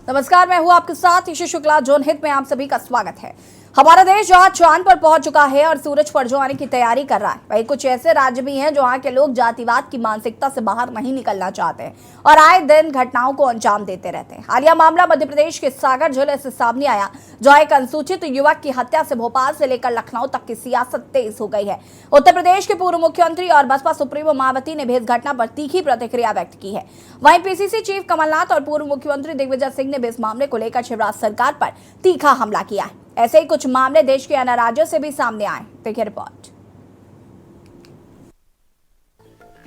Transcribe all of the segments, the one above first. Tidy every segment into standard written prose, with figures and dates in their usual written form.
नमस्कार, मैं हूं आपके साथ ईशा शुक्ला। जोन हित में आप सभी का स्वागत है। हमारा देश जहां चांद पर पहुंच चुका है और सूरज पर जो आने की तैयारी कर रहा है, वहीं कुछ ऐसे राज्य भी हैं जहां के लोग जातिवाद की मानसिकता से बाहर नहीं निकलना चाहते हैं और आए दिन घटनाओं को अंजाम देते रहते हैं। हालिया मामला मध्य प्रदेश के सागर जिले से सामने आया, जहां एक अनुसूचित युवक की हत्या से भोपाल से लेकर लखनऊ तक की सियासत तेज हो गई है। उत्तर प्रदेश के पूर्व मुख्यमंत्री और बसपा सुप्रीमो मायावती ने भी इस घटना पर तीखी प्रतिक्रिया व्यक्त की है। वहीं पीसीसी चीफ कमलनाथ और पूर्व मुख्यमंत्री दिग्विजय सिंह ने भी इस मामले को लेकर शिवराज सरकार पर तीखा हमला किया है। ऐसे ही कुछ मामले देश के अन्य राज्यों से भी सामने आए। देखिए रिपोर्ट।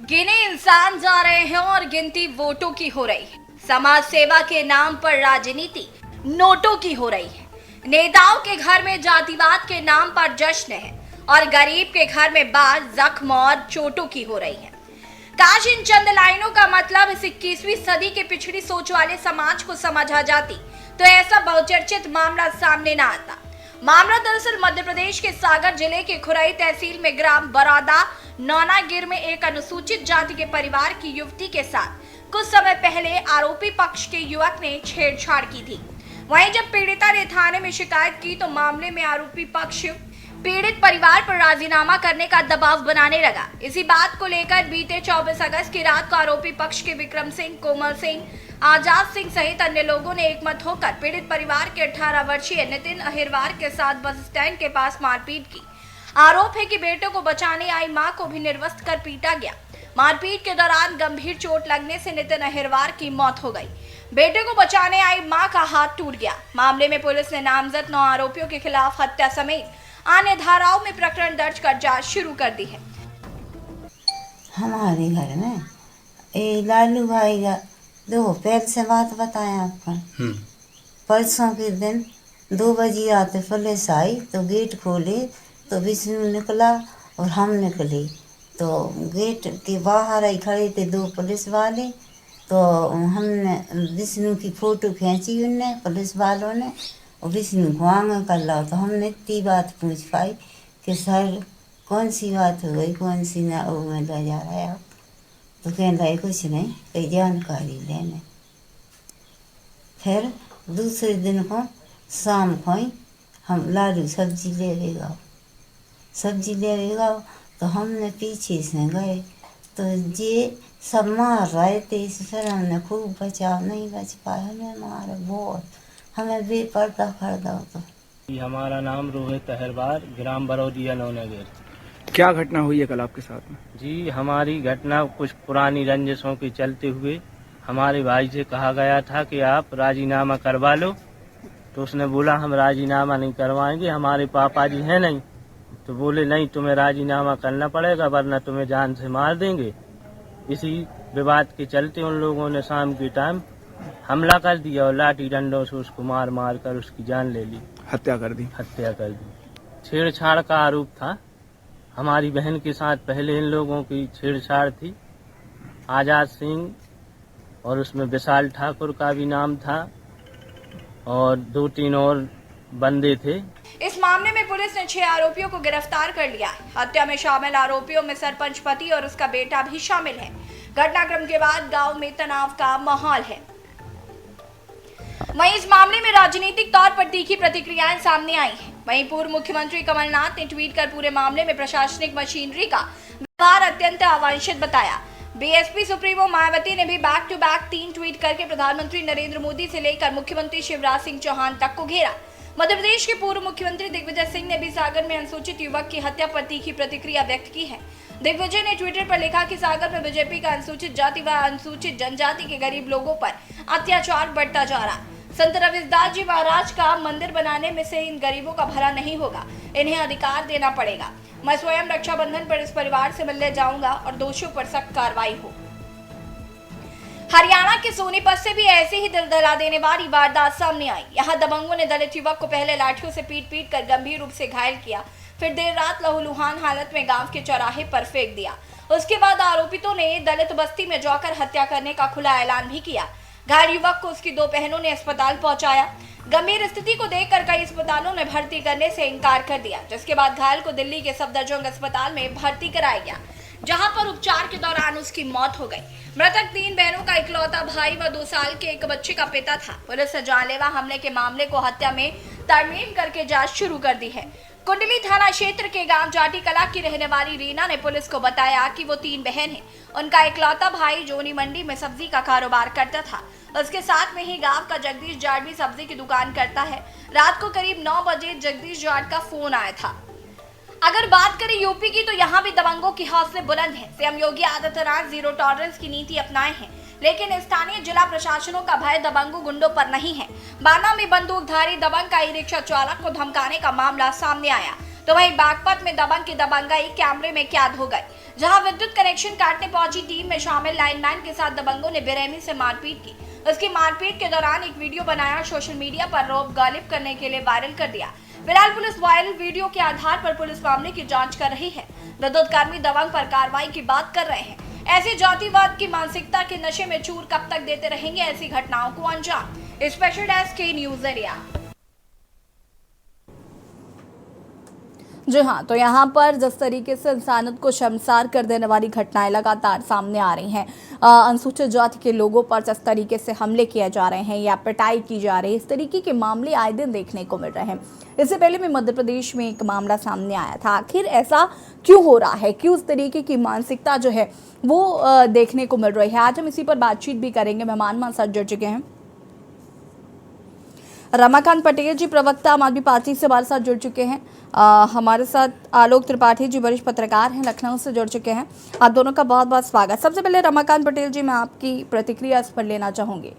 गिने इंसान जा रहे हैं और गिनती वोटों की हो रही है। समाज सेवा के नाम पर राजनीति नोटों की हो रही है। नेताओं के घर में जातिवाद के नाम पर जश्न है और गरीब के घर में बात, जख्म और चोटों की हो रही है। काश इन चंद लाइनों का मतलब इस 21वीं सदी के पिछड़ी सोच वाले समाज को समझ आ जाती तो ऐसा बहुचर्चित मामला सामने न आता। मामला दरअसल मध्य प्रदेश के सागर जिले के खुरई तहसील में ग्राम बरौदा नौनागिर में एक अनुसूचित जाति के परिवार की युवती के साथ कुछ समय पहले आरोपी पक्ष के युवक ने छेड़छाड़ की थी। वहीं जब पीड़िता ने थाने में शिकायत की तो मामले में आरोपी पक्ष पीड़ित परिवार पर राजीनामा करने का दबाव बनाने लगा। इसी बात को लेकर बीते 24 अगस्त की रात को आरोपी पक्ष के विक्रम सिंह, कोमल सिंह, आजाद सिंह सहित अन्य लोगों ने एकमत होकर पीड़ित परिवार के 18 वर्षीय नितिन अहिरवार के साथ बस स्टैंड के पास मारपीट की। आरोप है कि बेटे को बचाने आई मां को भी निर्वस्त्र कर पीटा गया। मारपीट के दौरान गंभीर चोट लगने से नितिन अहिरवार की मौत हो गई। बेटे को बचाने आई मां का हाथ टूट गया। मामले में पुलिस ने नामजद 9 आरोपियों के खिलाफ हत्या समेत अन्य धाराओं में प्रकरण दर्ज कर जांच शुरू कर दी है। हमारे घर में लालू भाई का दोपहर से बात बताया आपको। परसों के दिन 2 बजे आते पुलिस आई तो गेट खोले तो विष्णु निकला और हम निकले तो गेट के बाहर ही खड़े थे 2 पुलिस वाले। तो हमने विष्णु की फोटो खींची उनने पुलिस वालों ने और विष्णु को आगे कर ला तो हमने इतनी बात पूछ पाई कि सर कौन सी बात हो गई, कौन सी ना वो में ले जा रहा है आप। तो कहने लगे कुछ नहीं, कोई जानकारी लेने। फिर दूसरे दिन को शाम को ही हम लालू सब्जी ले गए तो हमने पीछे से गए तो ये सब मार रहे थे। फिर हमने खूब बचाव, नहीं बच पाए, हमें मारे बहुत, हमें बेपर्दा कर दो। तो हमारा नाम रोहित अहिरवार, ग्राम बरौदिया नौनागिर। क्या घटना हुई है कल आपके साथ में? जी, हमारी घटना कुछ पुरानी रंजिशों के चलते हुए हमारे भाई से कहा गया था कि आप राजीनामा करवा लो। तो उसने बोला हम राजीनामा नहीं करवाएंगे, हमारे पापा जी हैं नहीं। तो बोले नहीं, तुम्हें राजीनामा करना पड़ेगा वरना तुम्हें जान से मार देंगे। इसी विवाद के चलते उन लोगों ने शाम के टाइम हमला कर दिया और लाठी डंडों से उसको मार मार कर उसकी जान ले ली, हत्या कर दी। छेड़छाड़ का आरोप था। हमारी बहन के साथ पहले इन लोगों की छेड़छाड़ थी। आजाद सिंह और उसमें विशाल ठाकुर का भी नाम था और 2-3 और बंदे थे। इस मामले में पुलिस ने 6 आरोपियों को गिरफ्तार कर लिया। हत्या में शामिल आरोपियों में सरपंच पति और उसका बेटा भी शामिल है। घटनाक्रम के बाद गांव में तनाव का माहौल है। वहीं इस मामले में राजनीतिक तौर पर तीखी प्रतिक्रियाएं सामने आई हैं। वहीं पूर्व मुख्यमंत्री कमलनाथ ने ट्वीट कर पूरे मामले में प्रशासनिक मशीनरी का व्यवहार अत्यंत अवांछित बताया। बीएसपी सुप्रीमो मायावती ने भी बैक टू बैक 3 ट्वीट करके प्रधानमंत्री नरेंद्र मोदी से लेकर मुख्यमंत्री शिवराज सिंह चौहान तक को घेरा। मध्य प्रदेश के पूर्व मुख्यमंत्री दिग्विजय सिंह ने भी सागर में अनुसूचित युवक की हत्या पर तीखी प्रतिक्रिया व्यक्त की है। दिग्विजय ने ट्विटर पर लिखा कि सागर में बीजेपी का अनुसूचित जाति व अनुसूचित जनजाति के गरीब लोगों पर अत्याचार बढ़ता जा रहा। संत रविदास जी महाराज का मंदिर बनाने में से इन गरीबों का भला नहीं होगा, इन्हें अधिकार देना पड़ेगा। मैं स्वयं रक्षाबंधन पर इस परिवार से मिलने जाऊंगा और दोषियों पर सख्त कार्रवाई हो। हरियाणा के सोनीपत से भी ऐसे ही दिल दहला देने वाली वारदात सामने आई। यहाँ दबंगों ने दलित युवक को पहले लाठियों से पीट कर गंभीर रूप से घायल किया, फिर देर रात लहूलुहान हालत में गांव के चौराहे पर फेंक दिया। उसके बाद आरोपितों ने दलित बस्ती में जाकर हत्या करने का खुला ऐलान भी किया। घायल युवक को उसकी 2 बहनों ने अस्पताल पहुंचाया। गंभीर स्थिति को देखकर कई अस्पतालों ने भर्ती करने से इनकार कर दिया, जिसके बाद घायल को दिल्ली के सफदरजंग अस्पताल में भर्ती कराया गया। जहां पर उपचार के दौरान उसकी मौत हो गई। मृतक 3 बहनों का इकलौता भाई व 2 साल के एक बच्चे का पिता था। पुलिस ने जानलेवा हमले के मामले को हत्या में तरमीम करके जांच शुरू कर दी है। कुंडली थाना क्षेत्र के गांव जाटी कला की रहने वाली रीना ने पुलिस को बताया कि वो 3 बहन हैं। उनका इकलौता भाई जोनी मंडी में सब्जी का कारोबार करता था। उसके साथ में ही गांव का जगदीश जाट भी सब्जी की दुकान करता है। रात को करीब 9 बजे जगदीश जाट का फोन आया था। अगर बात करें यूपी की, तो यहाँ भी दबंगों के हौसले बुलंद हैं। CM Yogi Adityanath zero tolerance की नीति अपनाए हैं, लेकिन स्थानीय जिला प्रशासनों का भय दबंगों गुंडों पर नहीं है। बाना में बंदूकधारी दबंग का ई रिक्शा चालक को धमकाने का मामला सामने आया, तो वहीं बागपत में दबंग की दबंगाई कैमरे में कैद हो गई, जहां विद्युत कनेक्शन काटने पहुंची टीम में शामिल लाइनमैन के साथ दबंगों ने बेरहमी से मारपीट की। उसकी मारपीट के दौरान एक वीडियो बनाया, सोशल मीडिया पर रौब गालिब करने के लिए वायरल कर दिया। फिलहाल पुलिस वायरल वीडियो के आधार पर पुलिस मामले की जांच कर रही है। विद्युत कर्मी दबंग पर कार्रवाई की बात कर रहे हैं। ऐसे जातिवाद की मानसिकता के नशे में चूर कब तक देते रहेंगे ऐसी घटनाओं को अंजाम। स्पेशल डेस्क के न्यूज एरिया। जी हाँ, तो यहाँ पर जिस तरीके से इंसानियत को शर्मसार कर देने वाली घटनाएं लगातार सामने आ रही हैं, अनुसूचित जाति के लोगों पर जिस तरीके से हमले किए जा रहे हैं या पिटाई की जा रही है, इस तरीके के मामले आए दिन देखने को मिल रहे हैं। इससे पहले भी मध्य प्रदेश में एक मामला सामने आया था। आखिर ऐसा क्यों हो रहा है, क्यों इस तरीके की मानसिकता जो है वो देखने को मिल रही है? आज हम इसी पर बातचीत भी करेंगे। मेहमान हमारे साथ जुड़ चुके हैं रमाकांत पटेल जी, प्रवक्ता आम आदमी पार्टी से हमारे साथ जुड़ चुके हैं। हमारे साथ आलोक त्रिपाठी जी, वरिष्ठ पत्रकार हैं, लखनऊ से जुड़ चुके हैं। आप दोनों का बहुत बहुत स्वागत। सबसे पहले रमाकांत पटेल जी, मैं आपकी प्रतिक्रिया इस पर लेना चाहूंगी।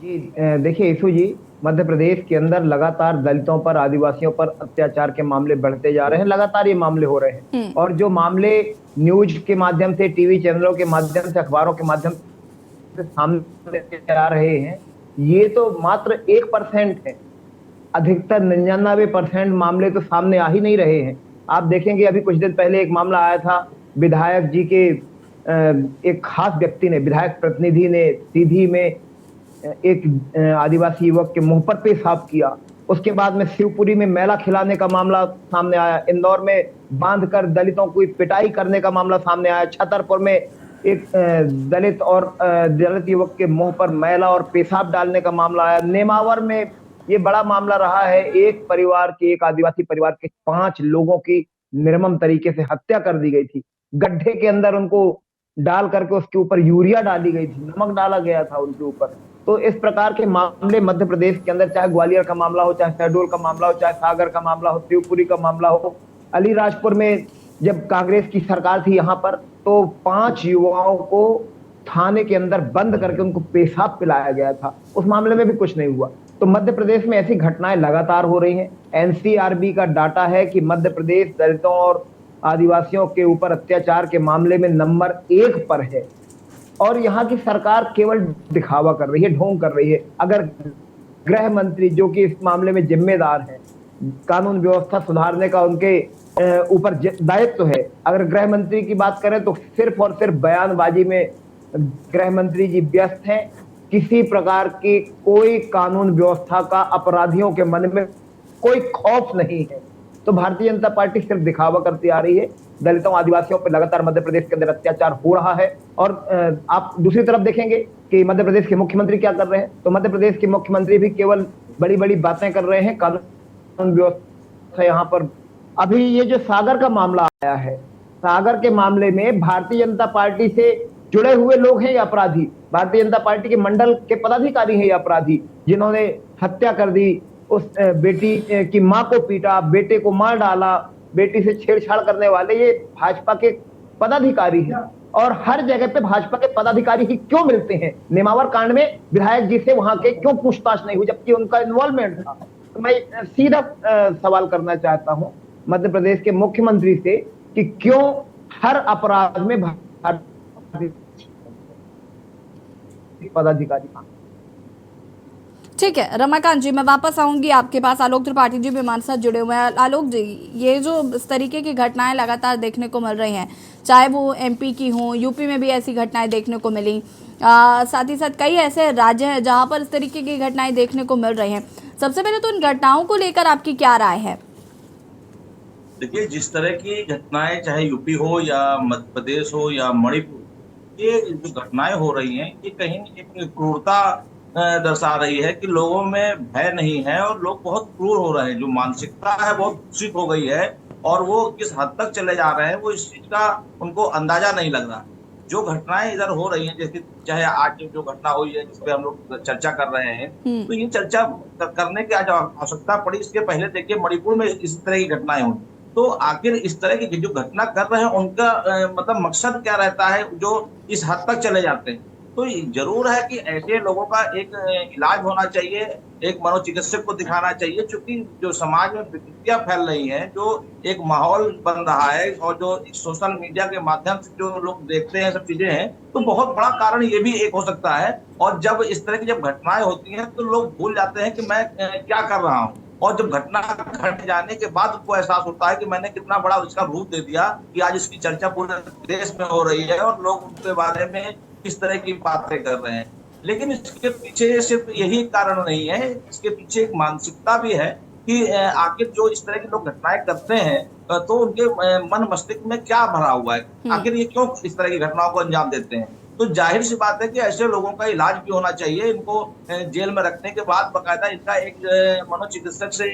जी देखिए ईशू जी, मध्य प्रदेश के अंदर लगातार दलितों पर, आदिवासियों पर अत्याचार के मामले बढ़ते जा रहे हैं। लगातार ये मामले हो रहे हैं और जो मामले न्यूज के माध्यम से, टीवी चैनलों के माध्यम से, अखबारों के माध्यम से सामने आ रहे हैं, ये तो मात्र 1% है। अधिकतर 99% मामले तो सामने आ ही नहीं रहे हैं। आप देखेंगे अभी कुछ दिन पहले एक मामला आया था, विधायक जी के एक खास व्यक्ति ने, विधायक प्रतिनिधि ने सीधी में एक आदिवासी युवक के मुंह पर पेशाब किया। उसके बाद में शिवपुरी में मेला खिलाने का मामला सामने आया। इंदौर में बांधकर दलितों को पिटाई करने का मामला सामने आया। छतरपुर में एक दलित युवक के मुंह पर मैला और पेशाब डालने का मामला आया। नेमावर में ये बड़ा मामला रहा है, एक परिवार के, एक आदिवासी परिवार के 5 लोगों की निर्मम तरीके से हत्या कर दी गई थी। गड्ढे के अंदर उनको डाल करके उसके ऊपर यूरिया डाली गई थी, नमक डाला गया था उनके ऊपर। तो इस प्रकार के मामले मध्य प्रदेश के अंदर, चाहे ग्वालियर का मामला हो, चाहे शहडोल का मामला हो, चाहे सागर का मामला हो, शिवपुरी का मामला हो, अलीराजपुर में जब कांग्रेस की सरकार थी यहाँ पर, तो 5 युवाओं को थाने के अंदर बंद करके उनको पेशाब पिलाया गया था। उस मामले में भी कुछ नहीं हुआ। तो मध्य प्रदेश में ऐसी घटनाएं लगातार हो रही हैं। एनसीआरबी का डाटा है कि मध्य प्रदेश दलितों और आदिवासियों के ऊपर अत्याचार के मामले में नंबर 1 पर है और यहाँ की सरकार केवल दिखावा कर रही है, ढोंग कर रही है। अगर गृह मंत्री, जो कि इस मामले में जिम्मेदार है, कानून व्यवस्था सुधारने का उनके ऊपर दायित्व है, अगर गृह मंत्री की बात करें तो सिर्फ और सिर्फ बयानबाजी में गृह मंत्री जी व्यस्त हैं। किसी प्रकार की कोई कानून व्यवस्था का अपराधियों के मन में कोई खौफ नहीं है। तो भारतीय जनता पार्टी सिर्फ दिखावा करती आ रही है। दलितों, आदिवासियों पर लगातार मध्य प्रदेश के अंदर अत्याचार हो रहा है। और आप दूसरी तरफ देखेंगे कि मध्य प्रदेश के मुख्यमंत्री क्या कर रहे हैं, तो मध्य प्रदेश के मुख्यमंत्री भी केवल बड़ी बड़ी बातें कर रहे हैं। कानून व्यवस्था यहाँ पर, अभी ये जो सागर का मामला आया है, सागर के मामले में भारतीय जनता पार्टी से जुड़े हुए लोग हैं या अपराधी, भारतीय जनता पार्टी के मंडल के पदाधिकारी हैं या अपराधी, जिन्होंने हत्या कर दी, उस बेटी की मां को पीटा, बेटे को मार डाला, बेटी से छेड़छाड़ करने वाले ये भाजपा के पदाधिकारी हैं। और हर जगह पे भाजपा के पदाधिकारी ही क्यों मिलते हैं? नेमावर कांड में विधायक जी से वहां के क्यों पूछताछ नहीं हुई, जबकि उनका इन्वॉल्वमेंट था? तो मैं सीधा सवाल करना चाहता हूं मध्य प्रदेश के मुख्यमंत्री से कि क्यों हर अपराध में पदाधिकारी? ठीक है रमाकांत जी, मैं वापस आऊंगी आपके पास। आलोक त्रिपाठी जी भी हमारे साथ जुड़े हुए हैं। आलोक जी, ये जो इस तरीके की घटनाएं लगातार देखने को मिल रही हैं, चाहे वो एमपी की हों, यूपी में भी ऐसी घटनाएं देखने को मिली, साथ ही साथ कई ऐसे राज्य हैं जहां पर इस तरीके की घटनाएं देखने को मिल रही हैं। सबसे पहले तो इन घटनाओं को लेकर आपकी क्या राय है? देखिए, जिस तरह की घटनाएं चाहे यूपी हो या मध्य प्रदेश हो या मणिपुर, ये जो घटनाएं हो रही हैं ये कहीं एक क्रूरता दर्शा रही है कि लोगों में भय नहीं है और लोग बहुत क्रूर हो रहे हैं। जो मानसिकता है बहुत दूषित हो गई है और वो किस हद तक चले जा रहे हैं वो इस चीज का उनको अंदाजा नहीं लग रहा। जो घटनाएं इधर हो रही हैं, जैसे चाहे आज जो घटना हुई है जिस पे हम लोग चर्चा कर रहे हैं, तो ये चर्चा करने की आज आवश्यकता पड़ी। इसके पहले देखिए मणिपुर में इस तरह की घटनाएं हुई, तो आखिर इस तरह की जो घटना कर रहे हैं उनका मतलब मकसद क्या रहता है जो इस हद तक चले जाते हैं। तो जरूर है कि ऐसे लोगों का एक इलाज होना चाहिए, एक मनोचिकित्सक को दिखाना चाहिए, क्योंकि जो समाज में विकृतियां फैल रही हैं, जो एक माहौल बन रहा है और जो सोशल मीडिया के माध्यम से जो लोग देखते हैं सब चीजें हैं, तो बहुत बड़ा कारण ये भी एक हो सकता है। और जब इस तरह की जब घटनाएं होती हैं तो लोग भूल जाते हैं कि मैं क्या कर रहा हूँ, और जब घटना घट जाने के बाद उनको एहसास होता है कि मैंने कितना बड़ा उसका रूप दे दिया कि आज इसकी चर्चा पूरे देश में हो रही है और लोग उसके बारे में किस तरह की बातें कर रहे हैं। लेकिन इसके पीछे सिर्फ यही कारण नहीं है, इसके पीछे एक मानसिकता भी है कि आखिर जो इस तरह की लोग घटनाएं करते हैं तो उनके मन मस्तिष्क में क्या भरा हुआ है, आखिर ये क्यों इस तरह की घटनाओं को अंजाम देते हैं। तो जाहिर सी बात है कि ऐसे लोगों का इलाज भी होना चाहिए। इनको जेल में रखने के बाद बाकायदा इनका एक मनोचिकित्सक से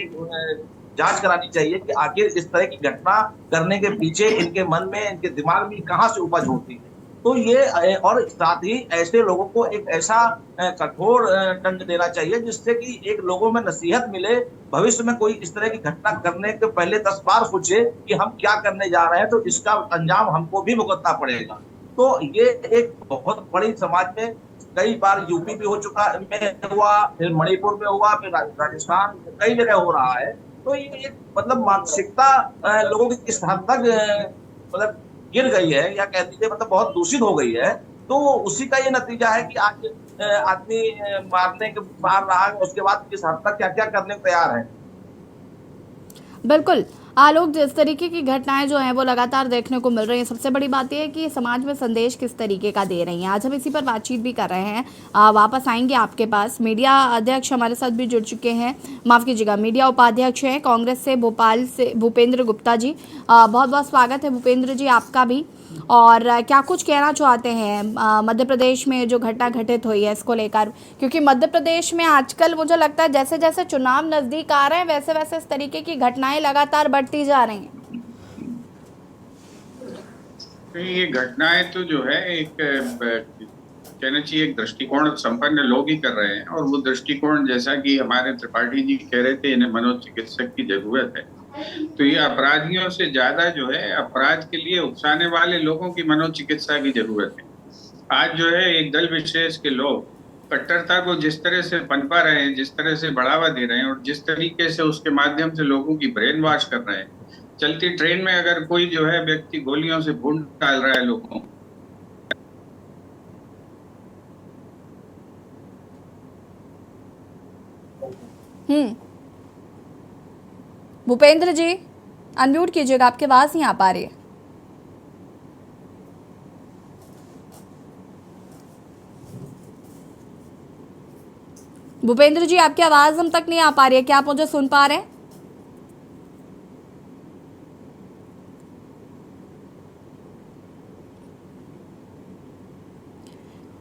जांच करानी चाहिए कि आखिर इस तरह की घटना करने के पीछे इनके मन में, इनके दिमाग में कहाँ से उपज होती है। तो ये और साथ ही ऐसे लोगों को एक ऐसा कठोर दंड देना चाहिए जिससे कि एक लोगों में नसीहत मिले, भविष्य में कोई इस तरह की घटना करने के पहले 10 बार सोचे कि हम क्या करने जा रहे हैं, तो इसका अंजाम हमको भी भुगतना पड़ेगा। तो ये एक बहुत बड़ी समाज में कई बार यूपी भी हो चुका में हुआ, फिर मणिपुर में हुआ, फिर राजस्थान कई जगह हो रहा है। तो ये एक मतलब मानसिकता लोगों की किस हद तक मतलब गिर गई है या कह दीजिए मतलब बहुत दूषित हो गई है, तो उसी का ये नतीजा है कि आज आदमी मारने के पार रहा है, उसके बाद किस हद तक क्या क्या करने को तैयार है। बिल्कुल आलोक, जिस तरीके की घटनाएं जो हैं वो लगातार देखने को मिल रही हैं, सबसे बड़ी बात यह है कि समाज में संदेश किस तरीके का दे रही हैं। आज हम इसी पर बातचीत भी कर रहे हैं। वापस आएंगे आपके पास। मीडिया अध्यक्ष हमारे साथ भी जुड़ चुके हैं, माफ़ कीजिएगा, मीडिया उपाध्यक्ष हैं कांग्रेस से भोपाल से भूपेंद्र गुप्ता जी। बहुत बहुत स्वागत है भूपेंद्र जी आपका भी। और क्या कुछ कहना चाहते हैं मध्य प्रदेश में जो घटना घटित हुई है इसको लेकर, क्योंकि मध्य प्रदेश में आजकल मुझे लगता है जैसे जैसे चुनाव नज़दीक आ रहे हैं वैसे वैसे इस तरीके की घटनाएं लगातार बढ़ती जा रही हैं। ये घटनाएं तो जो है एक कहना चाहिए एक दृष्टिकोण संपन्न लोग ही कर रहे हैं, और वो दृष्टिकोण जैसा कि हमारे त्रिपाठी जी कह रहे थे, इन्हें मनोचिकित्सक की जरूरत है। तो ये अपराधियों से ज्यादा जो है अपराध के लिए उकसाने वाले लोगों की मनोचिकित्सा की जरूरत है। आज जो है एक दल विशेष के लोग कट्टरता को जिस तरह से पनपा रहे हैं, जिस तरह से बढ़ावा दे रहे हैं और जिस तरीके से उसके माध्यम से लोगों की ब्रेन वॉश कर रहे हैं। चलती ट्रेन में अगर कोई जो है व्यक्ति गोलियों से भून डाल रहा है लोगों, भूपेंद्र जी अनम्यूट कीजिएगा, आपकी आवाज नहीं आ पा रही है। भूपेंद्र जी आपकी आवाज हम तक नहीं आ पा रही है, क्या आप मुझे सुन पा रहे हैं?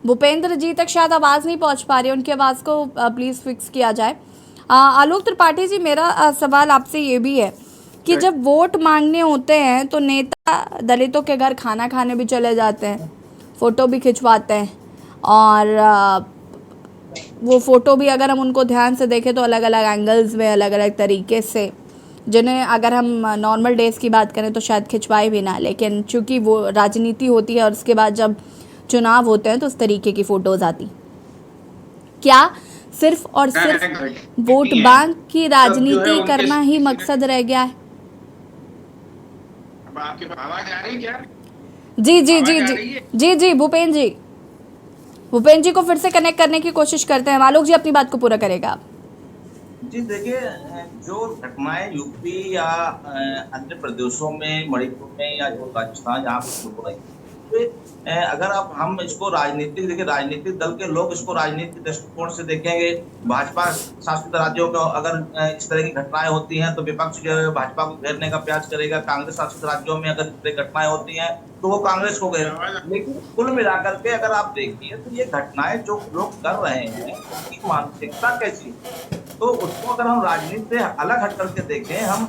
भूपेंद्र जी तक शायद आवाज नहीं पहुंच पा रही है, उनकी आवाज को प्लीज फिक्स किया जाए। आलोक त्रिपाठी जी, मेरा सवाल आपसे ये भी है कि जब वोट मांगने होते हैं तो नेता दलितों के घर खाना खाने भी चले जाते हैं, फोटो भी खिंचवाते हैं, और वो फ़ोटो भी अगर हम उनको ध्यान से देखें तो अलग अलग एंगल्स में अलग अलग तरीके से, जिन्हें अगर हम नॉर्मल डेज़ की बात करें तो शायद खिंचवाए भी ना, लेकिन चूँकि वो राजनीति होती है और उसके बाद जब चुनाव होते हैं तो उस तरीके की फ़ोटोज़ आती। क्या सिर्फ और सिर्फ वोट बैंक की राजनीति करना ही मकसद रह गया है? आपकी आवाज आ रही है क्या? जी जी जी जी जी जी भूपेंद्र जी को फिर से कनेक्ट करने की कोशिश करते हैं। आलोक जी अपनी बात को पूरा करेगा आप। जी देखिए, जो घटनाएं यूपी या अन्य प्रदेशों में, मणिपुर में या जो राजस्थान जहाँ पर हो रही, अगर अब हम इसको राजनीतिक देखिए, राजनीतिक दल के लोग इसको राजनीतिक दृष्टिकोण से देखेंगे। भाजपा शासित राज्यों को अगर इस तरह की घटनाएं होती हैं तो विपक्ष जो है भाजपा को घेरने का प्रयास करेगा। कांग्रेस शासित राज्यों में अगर इस तरह घटनाएं होती हैं तो वो कांग्रेस को घेरेगा। लेकिन कुल मिलाकर के अगर आप देखिए तो ये घटनाएं जो लोग कर रहे हैं उनकी मानसिकता कैसी है, तो उसको अगर हम राजनीति से अलग हट करके देखें, हम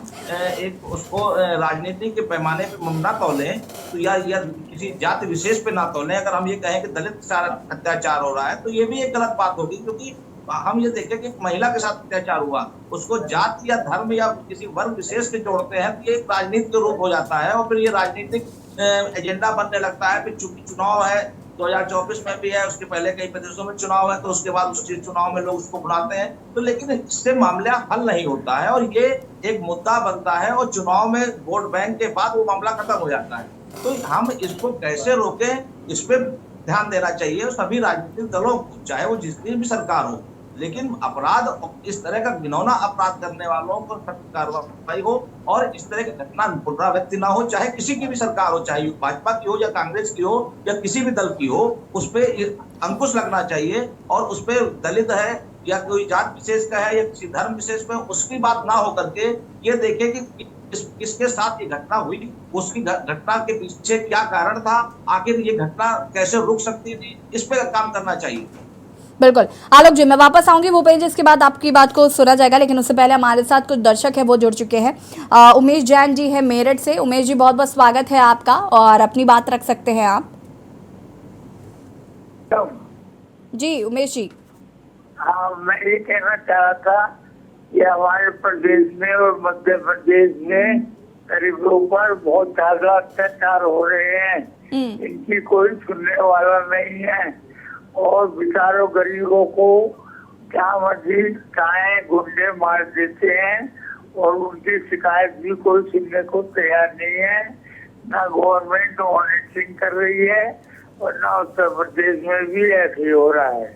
एक उसको राजनीति के पैमाने पे ना तौलें तो या किसी जाति विशेष पे ना तौलें। अगर हम ये कहें कि दलित के साथ अत्याचार हो रहा है तो ये भी एक गलत बात होगी, क्योंकि हम ये देखें कि एक महिला के साथ अत्याचार हुआ, उसको जाति या धर्म या किसी वर्ग विशेष से जोड़ते हैं तो ये एक राजनीतिक रूप हो जाता है और फिर ये राजनीतिक एजेंडा बनने लगता है। फिर चूंकि चुनाव है 2024 में भी है, उसके पहले कई प्रदेशों में चुनाव है, तो उसके बाद उस चुनाव में लोग उसको बुलाते हैं, तो लेकिन इससे मामला हल नहीं होता है और ये एक मुद्दा बनता है और चुनाव में वोट बैंक के बाद वो मामला खत्म हो जाता है। तो हम इसको कैसे रोकें, इस पे ध्यान देना चाहिए सभी राजनीतिक दलों को, चाहे वो जिसकी भी सरकार हो। लेकिन अपराध, इस तरह का घिनौना अपराध करने वालों पर सख्त कार्रवाई हो और इस तरह की घटना पुनरावृत्ति ना हो, चाहे किसी की भी सरकार हो, चाहे भाजपा की हो या कांग्रेस की हो या किसी भी दल की हो, उस पे अंकुश लगना चाहिए और उस पे दलित है या कोई जात विशेष का है या किसी धर्म विशेष पे उसकी बात ना हो करके ये देखे कि किसके साथ ये घटना हुई, उसकी घटना के पीछे क्या कारण था, आखिर ये घटना कैसे रुक सकती थी, इस पे काम करना चाहिए। बिल्कुल आलोक जी, मैं वापस आऊंगी भूपेंद्र जी, इसके बाद आपकी बात को सुना जाएगा, लेकिन उससे पहले हमारे साथ कुछ दर्शक है वो जुड़ चुके हैं। उमेश जैन जी है मेरठ से। उमेश जी बहुत बहुत स्वागत है आपका और अपनी बात रख सकते हैं आप। जी उमेश जी। हाँ, मैं ये कहना चाह रहा था कि हमारे प्रदेश में और मध्य प्रदेश में गरीबों पर बहुत ज्यादा अत्याचार हो रहे हैं, इनकी कोई सुनने वाला नहीं है और बेचारों गरीबों को क्या मर्जी चाहे गुंडे मार देते हैं और उनकी शिकायत भी कोई सुनने को तैयार नहीं है। ना गवर्नमेंट मॉनिटरिंग कर रही है और ना उत्तर प्रदेश में भी ऐसे ही हो रहा है।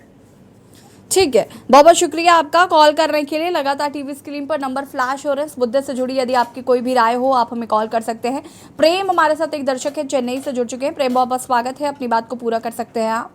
ठीक है, बहुत बहुत शुक्रिया आपका कॉल करने के लिए। लगातार टीवी स्क्रीन पर नंबर फ्लैश हो रहे हैं, इस मुद्दे से जुड़ी यदि आपकी कोई भी राय हो आप हमें कॉल कर सकते हैं। प्रेम हमारे साथ एक दर्शक है, चेन्नई से जुड़ चुके हैं। प्रेम बहुत बहुत स्वागत है, अपनी बात को पूरा कर सकते हैं आप।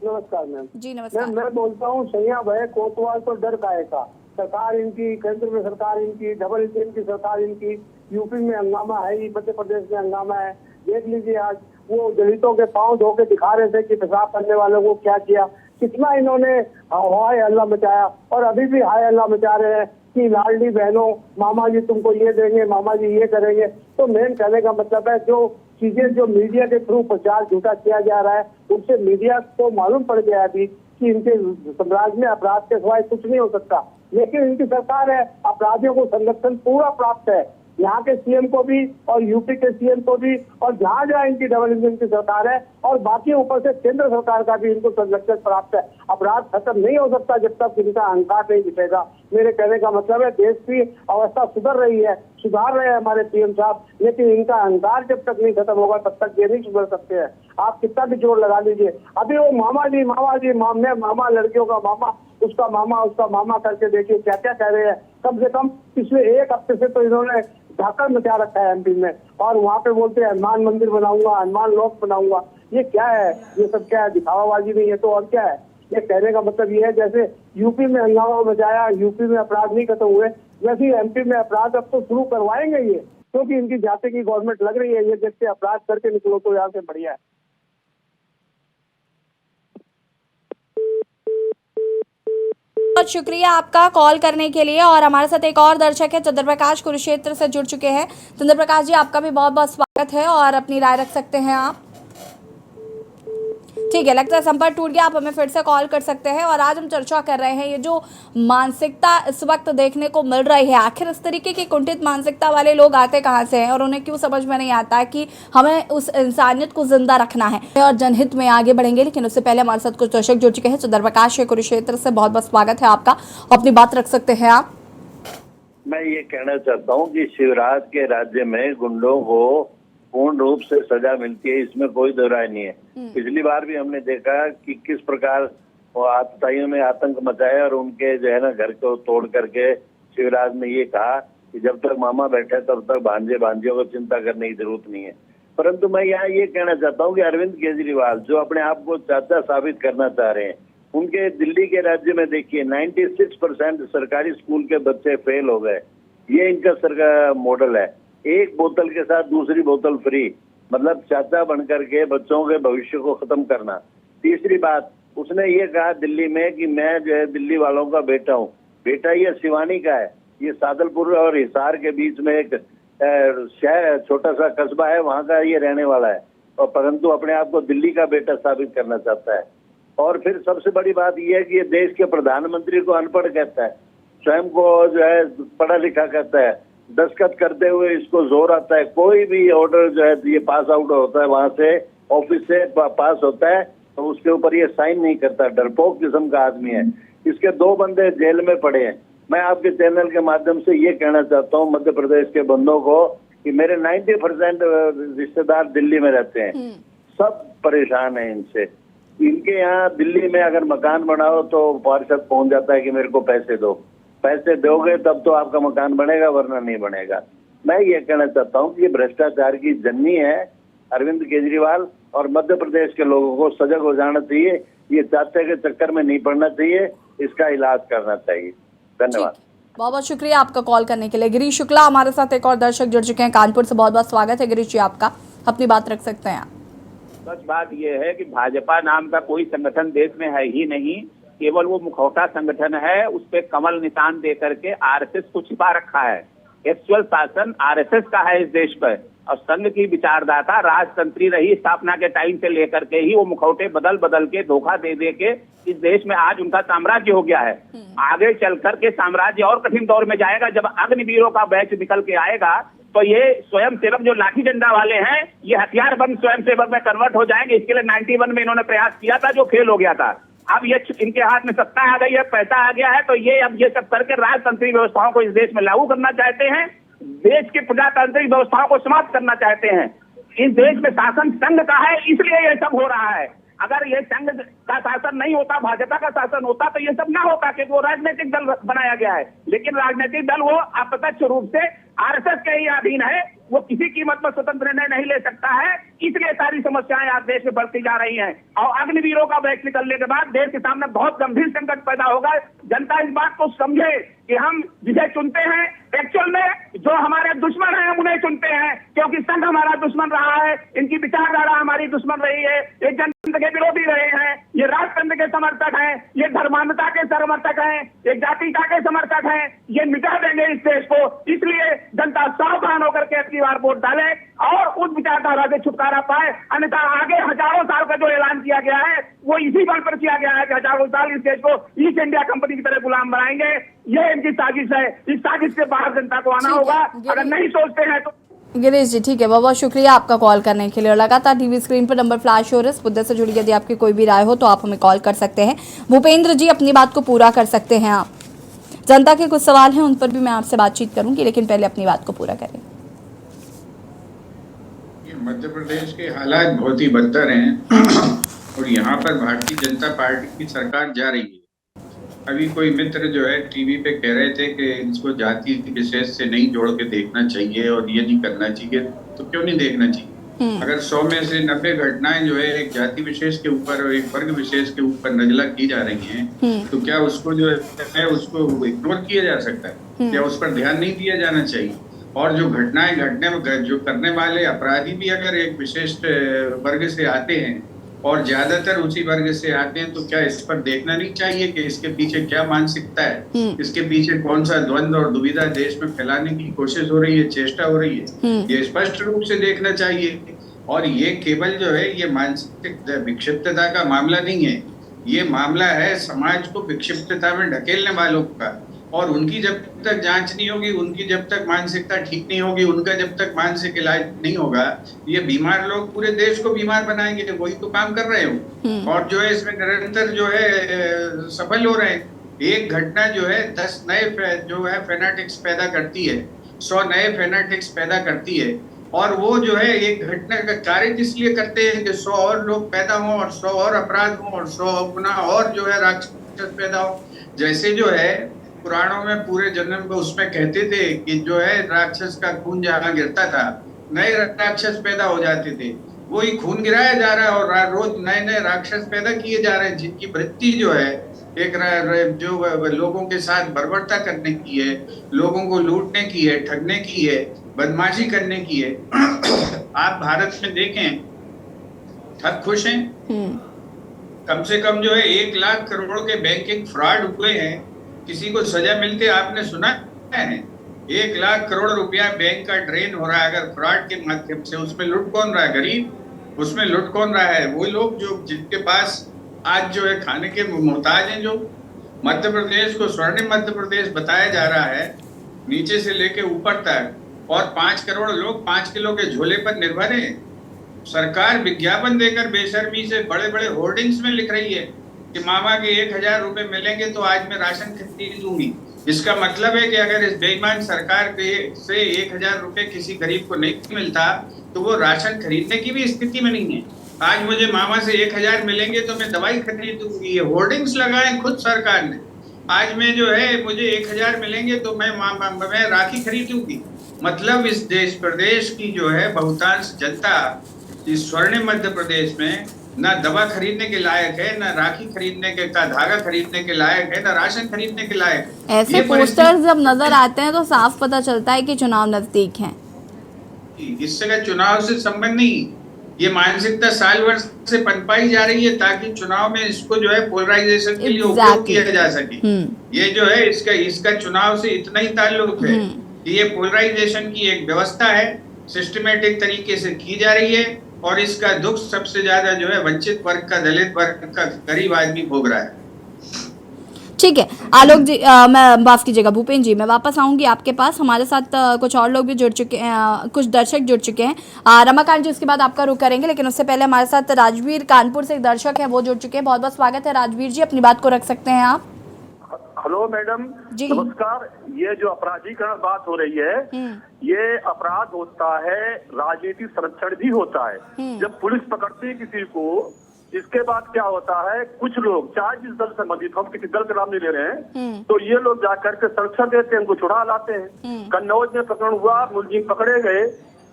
नमस्कार मैम। जी नमस्कार। मैं बोलता हूँ सैया भय कोतवाल तो डर काहे का। सरकार इनकी, केंद्र में सरकार इनकी, डबल इंजन की सरकार इनकी, यूपी में हंगामा है, मध्य प्रदेश में हंगामा है। देख लीजिए आज वो दलितों के पांव धो के दिखा रहे थे कि पेशाब करने वालों को क्या किया, कितना इन्होंने हाय अल्लाह मचाया और अभी भी हाय अल्लाह मचा रहे हैं कि लाडली बहनों मामा जी तुमको ये देंगे, मामा जी ये करेंगे। तो मेन कहने का मतलब है जो चीजें जो मीडिया के थ्रू प्रचार झूठा किया जा रहा है उनसे मीडिया को मालूम पड़ गया अभी कि इनके साम्राज्य में अपराध के सिवाय कुछ नहीं हो सकता। लेकिन इनकी सरकार है, अपराधियों को संरक्षण पूरा प्राप्त है, यहाँ के सीएम को भी और यूपी के सीएम को भी, और जहाँ जहाँ इनकी डबल इंजन की सरकार है और बाकी ऊपर से केंद्र सरकार का भी इनको संरक्षण प्राप्त है। अपराध खत्म नहीं हो सकता जब तक इनका अहंकार नहीं दिखेगा। मेरे कहने का मतलब है देश की अवस्था सुधर रही है, सुधार रहे हैं हमारे पीएम साहब, लेकिन इनका अहंकार जब तक नहीं खत्म होगा तब तक ये नहीं सुधर सकते हैं। आप कितना भी जोर लगा लीजिए, अभी वो मामा जी मामा लड़कियों का मामा, उसका मामा करके देखिए क्या क्या कह रहे हैं। कम से कम पिछले एक हफ्ते से तो इन्होंने झाकड़ मचा रखा है एमपी में, और वहाँ पे बोलते हैं हनुमान मंदिर बनाऊंगा, हनुमान लॉक बनाऊंगा। ये क्या है, ये सब क्या है, दिखावाबाजी नहीं है तो और क्या है। ये कहने का मतलब ये है जैसे यूपी में हंगामा मचाया, यूपी में अपराध नहीं खत्म हुए, वैसे ही एमपी में अपराध अब तो शुरू करवाएंगे ये, क्योंकि इनकी जाति की गवर्नमेंट लग रही है। ये देखते अपराध करके निकलो तो यहाँ से बढ़िया है। बहुत शुक्रिया आपका कॉल करने के लिए। और हमारे साथ एक और दर्शक है चंद्र प्रकाश कुरुक्षेत्र से जुड़ चुके हैं। चंद्र प्रकाश जी आपका भी बहुत बहुत स्वागत है और अपनी राय रख सकते हैं आप। ठीक है, लगता है संपर्क टूट गया, आप हमें फिर से कॉल कर सकते हैं। और आज हम चर्चा कर रहे हैं ये जो मानसिकता इस वक्त देखने को मिल रही है, आखिर इस तरीके की कुंठित मानसिकता वाले लोग आते कहाँ से हैं और उन्हें क्यों समझ में नहीं आता है कि हमें उस इंसानियत को जिंदा रखना है और जनहित में आगे बढ़ेंगे। लेकिन उससे पहले हमारे साथ कुछ दर्शक जुड़ चुके हैं। चंद्र प्रकाश कुरुक्षेत्र से बहुत बहुत स्वागत है आपका, अपनी बात रख सकते हैं आप। मैं ये कहना चाहता हूँ कि शिवराज के राज्य में गुंडों को पूर्ण रूप से सजा मिलती है, इसमें कोई दो राय नहीं है। पिछली बार भी हमने देखा कि किस प्रकार वो आतताइयों ने आतंक मचाया और उनके जो है ना घर को तोड़ करके शिवराज ने ये कहा कि जब तक मामा बैठे तब तक भांजियों को चिंता करने की जरूरत नहीं है। परंतु मैं यहाँ ये कहना चाहता हूँ कि अरविंद केजरीवाल जो अपने आप को चाचा साबित करना चाह रहे हैं, उनके दिल्ली के राज्य में देखिए 96% सरकारी स्कूल के बच्चे फेल हो गए। ये इनका सरकार मॉडल है, एक बोतल के साथ दूसरी बोतल फ्री, मतलब चाचा बनकर के बच्चों के भविष्य को खत्म करना। तीसरी बात, उसने ये कहा दिल्ली में कि मैं जो है दिल्ली वालों का बेटा हूँ। बेटा ये सिवानी का है, ये सादलपुर और हिसार के बीच में एक शहर, छोटा सा कस्बा है, वहां का ये रहने वाला है, और परंतु अपने आप को दिल्ली का बेटा साबित करना चाहता है। और फिर सबसे बड़ी बात यह है कि ये देश के प्रधानमंत्री को अनपढ़ कहता है, स्वयं को जो है पढ़ा लिखा कहता है। दस्तखत करते हुए इसको जोर आता है, कोई भी ऑर्डर जो है ये पास आउट होता है, वहां से ऑफिस से पास होता है तो उसके ऊपर ये साइन नहीं करता। डरपोक किस्म का आदमी है। इसके 2 बंदे जेल में पड़े हैं। मैं आपके चैनल के माध्यम से ये कहना चाहता हूँ मध्य प्रदेश के बंदों को कि मेरे 90% रिश्तेदार दिल्ली में रहते हैं, सब परेशान है इनसे। इनके यहाँ दिल्ली में अगर मकान बनाओ तो पार्षद पहुंच जाता है कि मेरे को पैसे दो, पैसे दोगे तब तो आपका मकान बनेगा, वरना नहीं बनेगा। मैं ये कहना चाहता हूँ कि ये भ्रष्टाचार की जन्नी है अरविंद केजरीवाल, और मध्य प्रदेश के लोगों को सजग हो जाना चाहिए। ये चाचा के चक्कर में नहीं पड़ना चाहिए, इसका इलाज करना चाहिए। धन्यवाद। बहुत बहुत शुक्रिया आपका कॉल करने के लिए। गिरीश शुक्ला हमारे साथ एक और दर्शक जुड़ चुके हैं कानपुर से। बहुत बहुत स्वागत है गिरीश जी आपका, अपनी बात रख सकते हैं आप। सच बात यह है कि भाजपा नाम का कोई संगठन देश में है ही नहीं, केवल वो मुखौटा संगठन है। उस पे कमल निशान दे करके आरएसएस को छिपा रखा है। एक्चुअल शासन आरएसएस का है इस देश पर, और संघ की विचारधाता राजतंत्री रही स्थापना के टाइम से लेकर के ही। वो मुखौटे बदल बदल के, धोखा दे दे के इस देश में आज उनका साम्राज्य हो गया है। आगे चल करके साम्राज्य और कठिन दौर में जाएगा। जब अग्निवीरों का बैच निकल के आएगा तो ये स्वयं सेवक जो लाठी डंडा वाले हैं, ये हथियार बंद स्वयं सेवक में कन्वर्ट हो जाएंगे। इसके लिए 91 में इन्होंने प्रयास किया था, जो फेल हो गया था। अब ये इनके हाथ में सत्ता आ गई है, पैसा आ गया है, तो ये अब ये सब करके राजतंत्री व्यवस्थाओं को इस देश में लागू करना चाहते हैं। देश की प्रजातांत्रिक व्यवस्थाओं को समाप्त करना चाहते हैं। इस देश में शासन संघ का है, इसलिए ये सब हो रहा है। अगर ये संघ का शासन नहीं होता, भाजपा का शासन होता, तो ये सब ना होता, क्योंकि वो राजनीतिक दल बनाया गया है। लेकिन राजनीतिक दल वो अप्रत्यक्ष रूप से आरएसएस के ही अधीन है, वो किसी कीमत पर स्वतंत्र निर्णय नहीं ले सकता है। इसलिए सारी समस्याएं आज देश में बढ़ती जा रही हैं। और अग्निवीरों का बैच निकलने के बाद देश के सामने बहुत गंभीर संकट पैदा होगा। जनता इस बात को समझे कि हम जिसे चुनते हैं, एक्चुअल में जो हमारे दुश्मन हैं हम उन्हें चुनते हैं, क्योंकि संघ हमारा दुश्मन रहा है, इनकी विचारधारा हमारी दुश्मन रही है, ये जनतंत्र के विरोधी रहे हैं, ये राजतंत्र के समर्थक हैं, ये धर्मांधता के समर्थक हैं, ये जातिता के समर्थक हैं। ये मिटा देंगे इस देश को। इसलिए जनता सावधान होकर के अपनी बार वोट डाले और उस विचारधारा से छुटकारा पाए। अन्यथा आगे हजारों साल का जो ऐलान किया गया है वो इसी बल पर किया गया है कि हजारों साल इस देश को ईस्ट इंडिया कंपनी की तरह गुलाम बनाएंगे। ये इनकी साजिश है। इस साजिश से बाहर जनता को आना होगा। अगर नहीं सोचते हैं तो। गिरीश जी ठीक है, बहुत बहुत शुक्रिया आपका कॉल करने के लिए। लगातार टीवी स्क्रीन पर नंबर फ्लैश हो रहा है, इस मुद्दे से जुड़ी यदि आपकी कोई भी राय हो तो आप हमें कॉल कर सकते हैं। भूपेंद्र जी अपनी बात को पूरा कर सकते हैं आप। जनता के कुछ सवाल हैं, उन पर भी मैं आपसे बातचीत करूंगी, लेकिन पहले अपनी बात को पूरा करें। मध्य प्रदेश के हालात बहुत ही बदतर हैं और यहाँ पर भारतीय जनता पार्टी की सरकार जा रही है। अभी कोई मित्र जो है टीवी पे कह रहे थे कि इसको जाति विशेष से नहीं जोड़ के देखना चाहिए और ये नहीं करना चाहिए, तो क्यों नहीं देखना चाहिए? अगर 100 में से 90 घटनाएं जो है एक जाति विशेष के ऊपर और एक वर्ग विशेष के ऊपर नजला की जा रही हैं, तो क्या उसको जो है उसको इग्नोर किया जा सकता है? क्या उस पर ध्यान नहीं दिया जाना चाहिए? और जो घटनाएं घटने में जो करने वाले अपराधी भी अगर एक विशिष्ट वर्ग से आते हैं और ज्यादातर उसी वर्ग से आते हैं, तो क्या इस पर देखना नहीं चाहिए कि इसके पीछे क्या मानसिकता है, इसके पीछे कौन सा द्वंद्व और दुविधा देश में फैलाने की कोशिश हो रही है, चेष्टा हो रही है? ये स्पष्ट रूप से देखना चाहिए। और ये केवल जो है ये मानसिक विक्षिप्तता का मामला नहीं है, ये मामला है समाज को विक्षिप्तता में ढकेलने वालों का। और उनकी जब तक जांच नहीं होगी, उनकी जब तक मानसिकता ठीक नहीं होगी, उनका जब तक मानसिक इलाज नहीं होगा, ये बीमार लोग पूरे देश को बीमार बनाएंगे। वही तो काम कर रहे हो और जो है इसमें निरंतर जो है सफल हो रहे हैं। एक घटना जो है 10 नए जो है फेनाटिक्स पैदा करती है, 100 नए फेनाटिक्स पैदा करती है। और वो जो है एक घटना का कार्य इसलिए करते हैं कि 100 और लोग पैदा हों और 100 और अपराध हों और 100 गुना और जो है राक्षस पैदा हो। जैसे जो है पुराणों में पूरे जन्म में उसमें कहते थे कि जो है राक्षस का खून जहाँ गिरता था नए राक्षस पैदा हो जाते थे, वही खून गिराया जा रहा है और रोज नए नए राक्षस पैदा किए जा रहे हैं, जिनकी वृत्ति जो है एक जो लोगों के साथ बर्बरता करने की है, लोगों को लूटने की है, ठगने की है, बदमाशी करने की है। आप भारत में देखें, ठग खुश हैं। कम से कम जो है 1 लाख करोड़ के बैंकिंग फ्रॉड हुए हैं, किसी को सजा मिलते आपने सुना है? 1 लाख करोड़ रुपया बैंक का ड्रेन हो रहा है अगर फ्रॉड के माध्यम से। उसमें लूट कौन रहा है? गरीब। उसमें लूट कौन रहा है? वो लोग जो जिनके पास आज जो है खाने के मोहताज हैं। जो मध्य प्रदेश को स्वर्णिम मध्य प्रदेश बताया जा रहा है, नीचे से लेके ऊपर तक, और 5 करोड़ लोग 5 किलो के झोले पर निर्भर हैं। सरकार विज्ञापन देकर बेशर्मी से बड़े बड़े होर्डिंग्स में लिख रही है कि मामा के 1000 रुपए मिलेंगे तो आज मैं राशन खरीद दूंगी। इसका मतलब है कि अगर इस बेईमान सरकार के से 1000 रुपए किसी गरीब को नहीं मिलता तो वो राशन खरीदने की भी स्थिति में नहीं है। आज मुझे मामा से 1000 मिलेंगे तो मैं दवाई खरीदूंगी। ये होर्डिंग्स लगाए खुद सरकार ने। आज मैं जो है मुझे 1000 मिलेंगे तो मैं राखी खरीदूंगी। मतलब इस देश प्रदेश की जो है बहुतांश जनता इस स्वर्णिम मध्य प्रदेश में ना दवा खरीदने के लायक है, ना राखी खरीदने के का धागा खरीदने के लायक है, ना राशन खरीदने के लायक है। ऐसे पोस्टर्स जब नजर आते हैं तो साफ पता चलता है कि चुनाव नजदीक हैं। इससे का चुनाव से संबंध नहीं, ये मानसिकता साल वर्ष से पनपाई जा रही है ताकि चुनाव में इसको जो है पोलराइजेशन के लिए उपयोग किया जा सके। ये जो है इसका चुनाव से इतना ही ताल्लुक है कि ये पोलराइजेशन की एक व्यवस्था है, सिस्टमेटिक तरीके से की जा रही है, और इसका दुख सबसे ज्यादा जो है वंचित वर्ग का, दलित वर्ग का, गरीब आदमी भोग रहा है। ठीक है आलोक जी, मैं माफ कीजिएगा भूपेन जी, मैं वापस आऊंगी आपके पास। हमारे साथ कुछ और लोग भी जुड़ चुके हैं, कुछ दर्शक जुड़ चुके हैं। रमाकांत जी उसके बाद आपका रुख करेंगे, लेकिन उससे पहले हमारे साथ राजवीर कानपुर से एक दर्शक है, वो जुड़ चुके हैं। बहुत बहुत स्वागत है राजवीर जी, अपनी बात को रख सकते हैं आप। हेलो मैडम जी, नमस्कार। ये जो अपराधीकरण बात हो रही है, ये अपराध होता है, राजनीतिक संरक्षण भी होता है। जब पुलिस पकड़ती है किसी को, इसके बाद क्या होता है, कुछ लोग चाहे जिस दल से संबंधित, हम किसी दल का नाम नहीं ले रहे हैं, तो ये लोग जाकर के संरक्षण देते हैं, उनको छुड़ा लाते हैं। कन्नौज में प्रकरण हुआ, मुलजिम पकड़े गए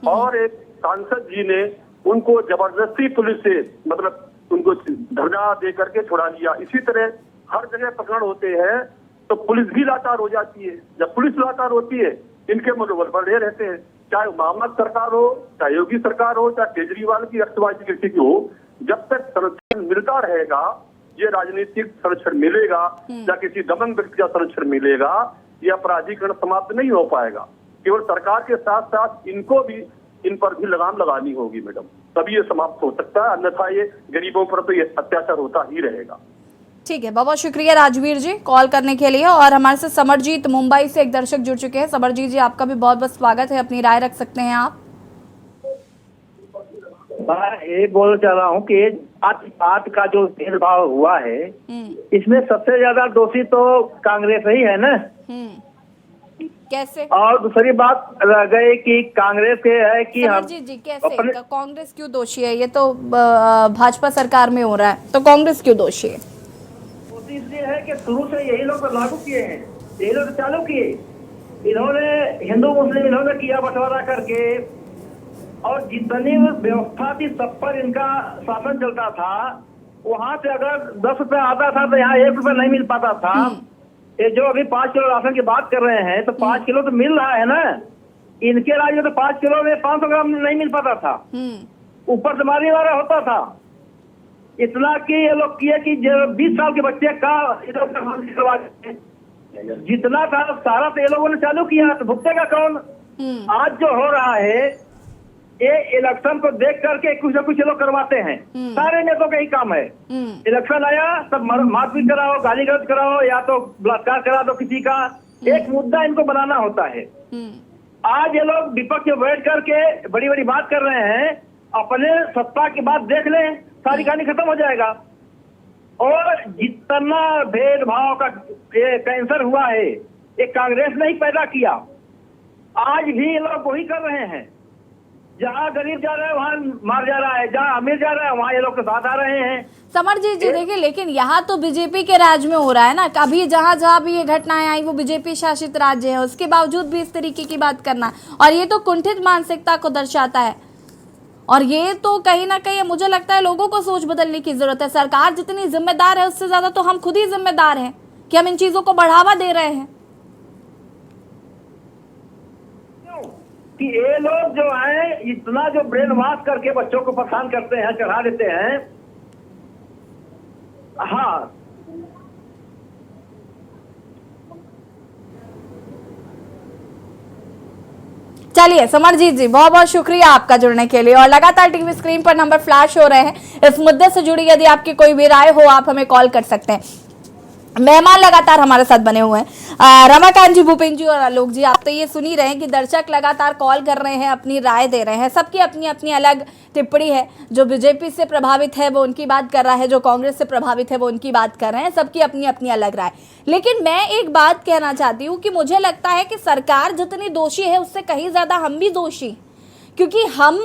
और एक सांसद जी ने उनको जबरदस्ती पुलिस से मतलब उनको धरना दे करके छुड़ा लिया। इसी तरह हर जगह प्रकरण होते हैं तो पुलिस भी लाचार हो जाती है। जब पुलिस लाचार होती है, इनके मनोबल बढ़े रहते हैं, चाहे मोहम्मद सरकार हो, चाहे योगी सरकार हो, चाहे केजरीवाल की अक्सवाजी किसी की हो। जब तक संरक्षण मिलता रहेगा, ये राजनीतिक संरक्षण मिलेगा या किसी दमन व्यक्ति का संरक्षण मिलेगा, ये अपराधीकरण समाप्त नहीं हो पाएगा। केवल सरकार के साथ साथ इनको भी, इन पर भी लगाम लगानी होगी मैडम, तभी ये समाप्त हो सकता है, अन्यथा ये गरीबों पर तो ये अत्याचार होता ही रहेगा। ठीक है, बहुत बहुत शुक्रिया राजवीर जी कॉल करने के लिए। और हमारे साथ समरजीत मुंबई से एक दर्शक जुड़ चुके हैं। समरजीत जी आपका भी बहुत बहुत स्वागत है, अपनी राय रख सकते हैं आप। मैं ये बोलना चाह रहा हूँ कि आज का जो भेदभाव हुआ है, इसमें सबसे ज्यादा दोषी तो कांग्रेस ही है ना। कैसे? और दूसरी बात रह गई कि कांग्रेस के है कि समरजीत जी कैसे कांग्रेस क्यों दोषी है? ये तो भाजपा सरकार में हो रहा है, तो कांग्रेस क्यों दोषी है? इसलिए है कि शुरू से यही लोग लागू किए हैं, यही लोग चालू किए। इन्होंने हिंदू मुस्लिम इन्होंने किया बंटवारा करके, और जितनी व्यवस्था थी सब पर इनका शासन चलता था। वहां से अगर 10 रुपए आता था तो यहाँ 1 रुपया नहीं मिल पाता था। ये जो अभी 5 किलो राशन की बात कर रहे हैं, तो 5 किलो तो मिल रहा है ना। इनके राज्य में तो 5 किलो में 500 ग्राम नहीं मिल पाता था, ऊपर से मारी वाला होता था। इतना कि ये लोग किए कि 20 साल के बच्चे का जितना था सारा तो ये लोगों ने चालू किया, तो भुगतेगा कौन? आज जो हो रहा है, ये इलेक्शन को देख करके कुछ न कुछ लोग करवाते हैं। सारे नेताओं का ही काम है, इलेक्शन आया तब मारपीट कराओ, गाली गलौज कराओ, या तो बलात्कार करा दो किसी का। एक मुद्दा इनको बनाना होता है। आज ये लोग विपक्ष में बैठ करके बड़ी बड़ी बात कर रहे हैं, अपने सत्ता की बात देख लें, सारी कहानी खत्म हो जाएगा। और जितना भेदभाव का ये कैंसर हुआ है, ये कांग्रेस ने ही पैदा किया। आज भी ये लोग वही कर रहे हैं। जहाँ गरीब जा रहा है वहाँ मार जा रहा है, जहाँ अमीर जा रहा है वहाँ ये लोग के साथ आ रहे हैं। समरजीत जी देखिए, लेकिन यहाँ तो बीजेपी के राज में हो रहा है ना। अभी जहाँ जहाँ भी ये घटनाएं आई वो बीजेपी शासित राज्य है, उसके बावजूद भी इस तरीके की बात करना, और ये तो कुंठित मानसिकता को दर्शाता है। और ये तो कहीं ना कहीं मुझे लगता है लोगों को सोच बदलने की जरूरत है। सरकार जितनी जिम्मेदार है उससे ज्यादा तो हम खुद ही जिम्मेदार हैं कि हम इन चीजों को बढ़ावा दे रहे हैं। कि ये लोग जो हैं इतना जो ब्रेन वॉश करके बच्चों को परेशान करते हैं, चढ़ा देते हैं। हाँ, चलिए समरजीत जी, बहुत बहुत शुक्रिया आपका जुड़ने के लिए। और लगातार टीवी स्क्रीन पर नंबर फ्लैश हो रहे हैं, इस मुद्दे से जुड़ी यदि आपकी कोई भी राय हो आप हमें कॉल कर सकते हैं। मेहमान लगातार हमारे साथ बने हुए हैं, रमाकांत जी, भूपेंद्र जी और आलोक जी। आप तो ये सुन ही रहे हैं कि दर्शक लगातार कॉल कर रहे हैं, अपनी राय दे रहे हैं। सबकी अपनी अपनी अलग टिप्पणी है। जो बीजेपी से प्रभावित है वो उनकी बात कर रहा है, जो कांग्रेस से प्रभावित है वो उनकी बात कर रहे हैं। सबकी अपनी अपनी अलग राय। लेकिन मैं एक बात कहना चाहती हूँ कि मुझे लगता है कि सरकार जितनी दोषी है उससे कहीं ज्यादा हम भी दोषी, क्योंकि हम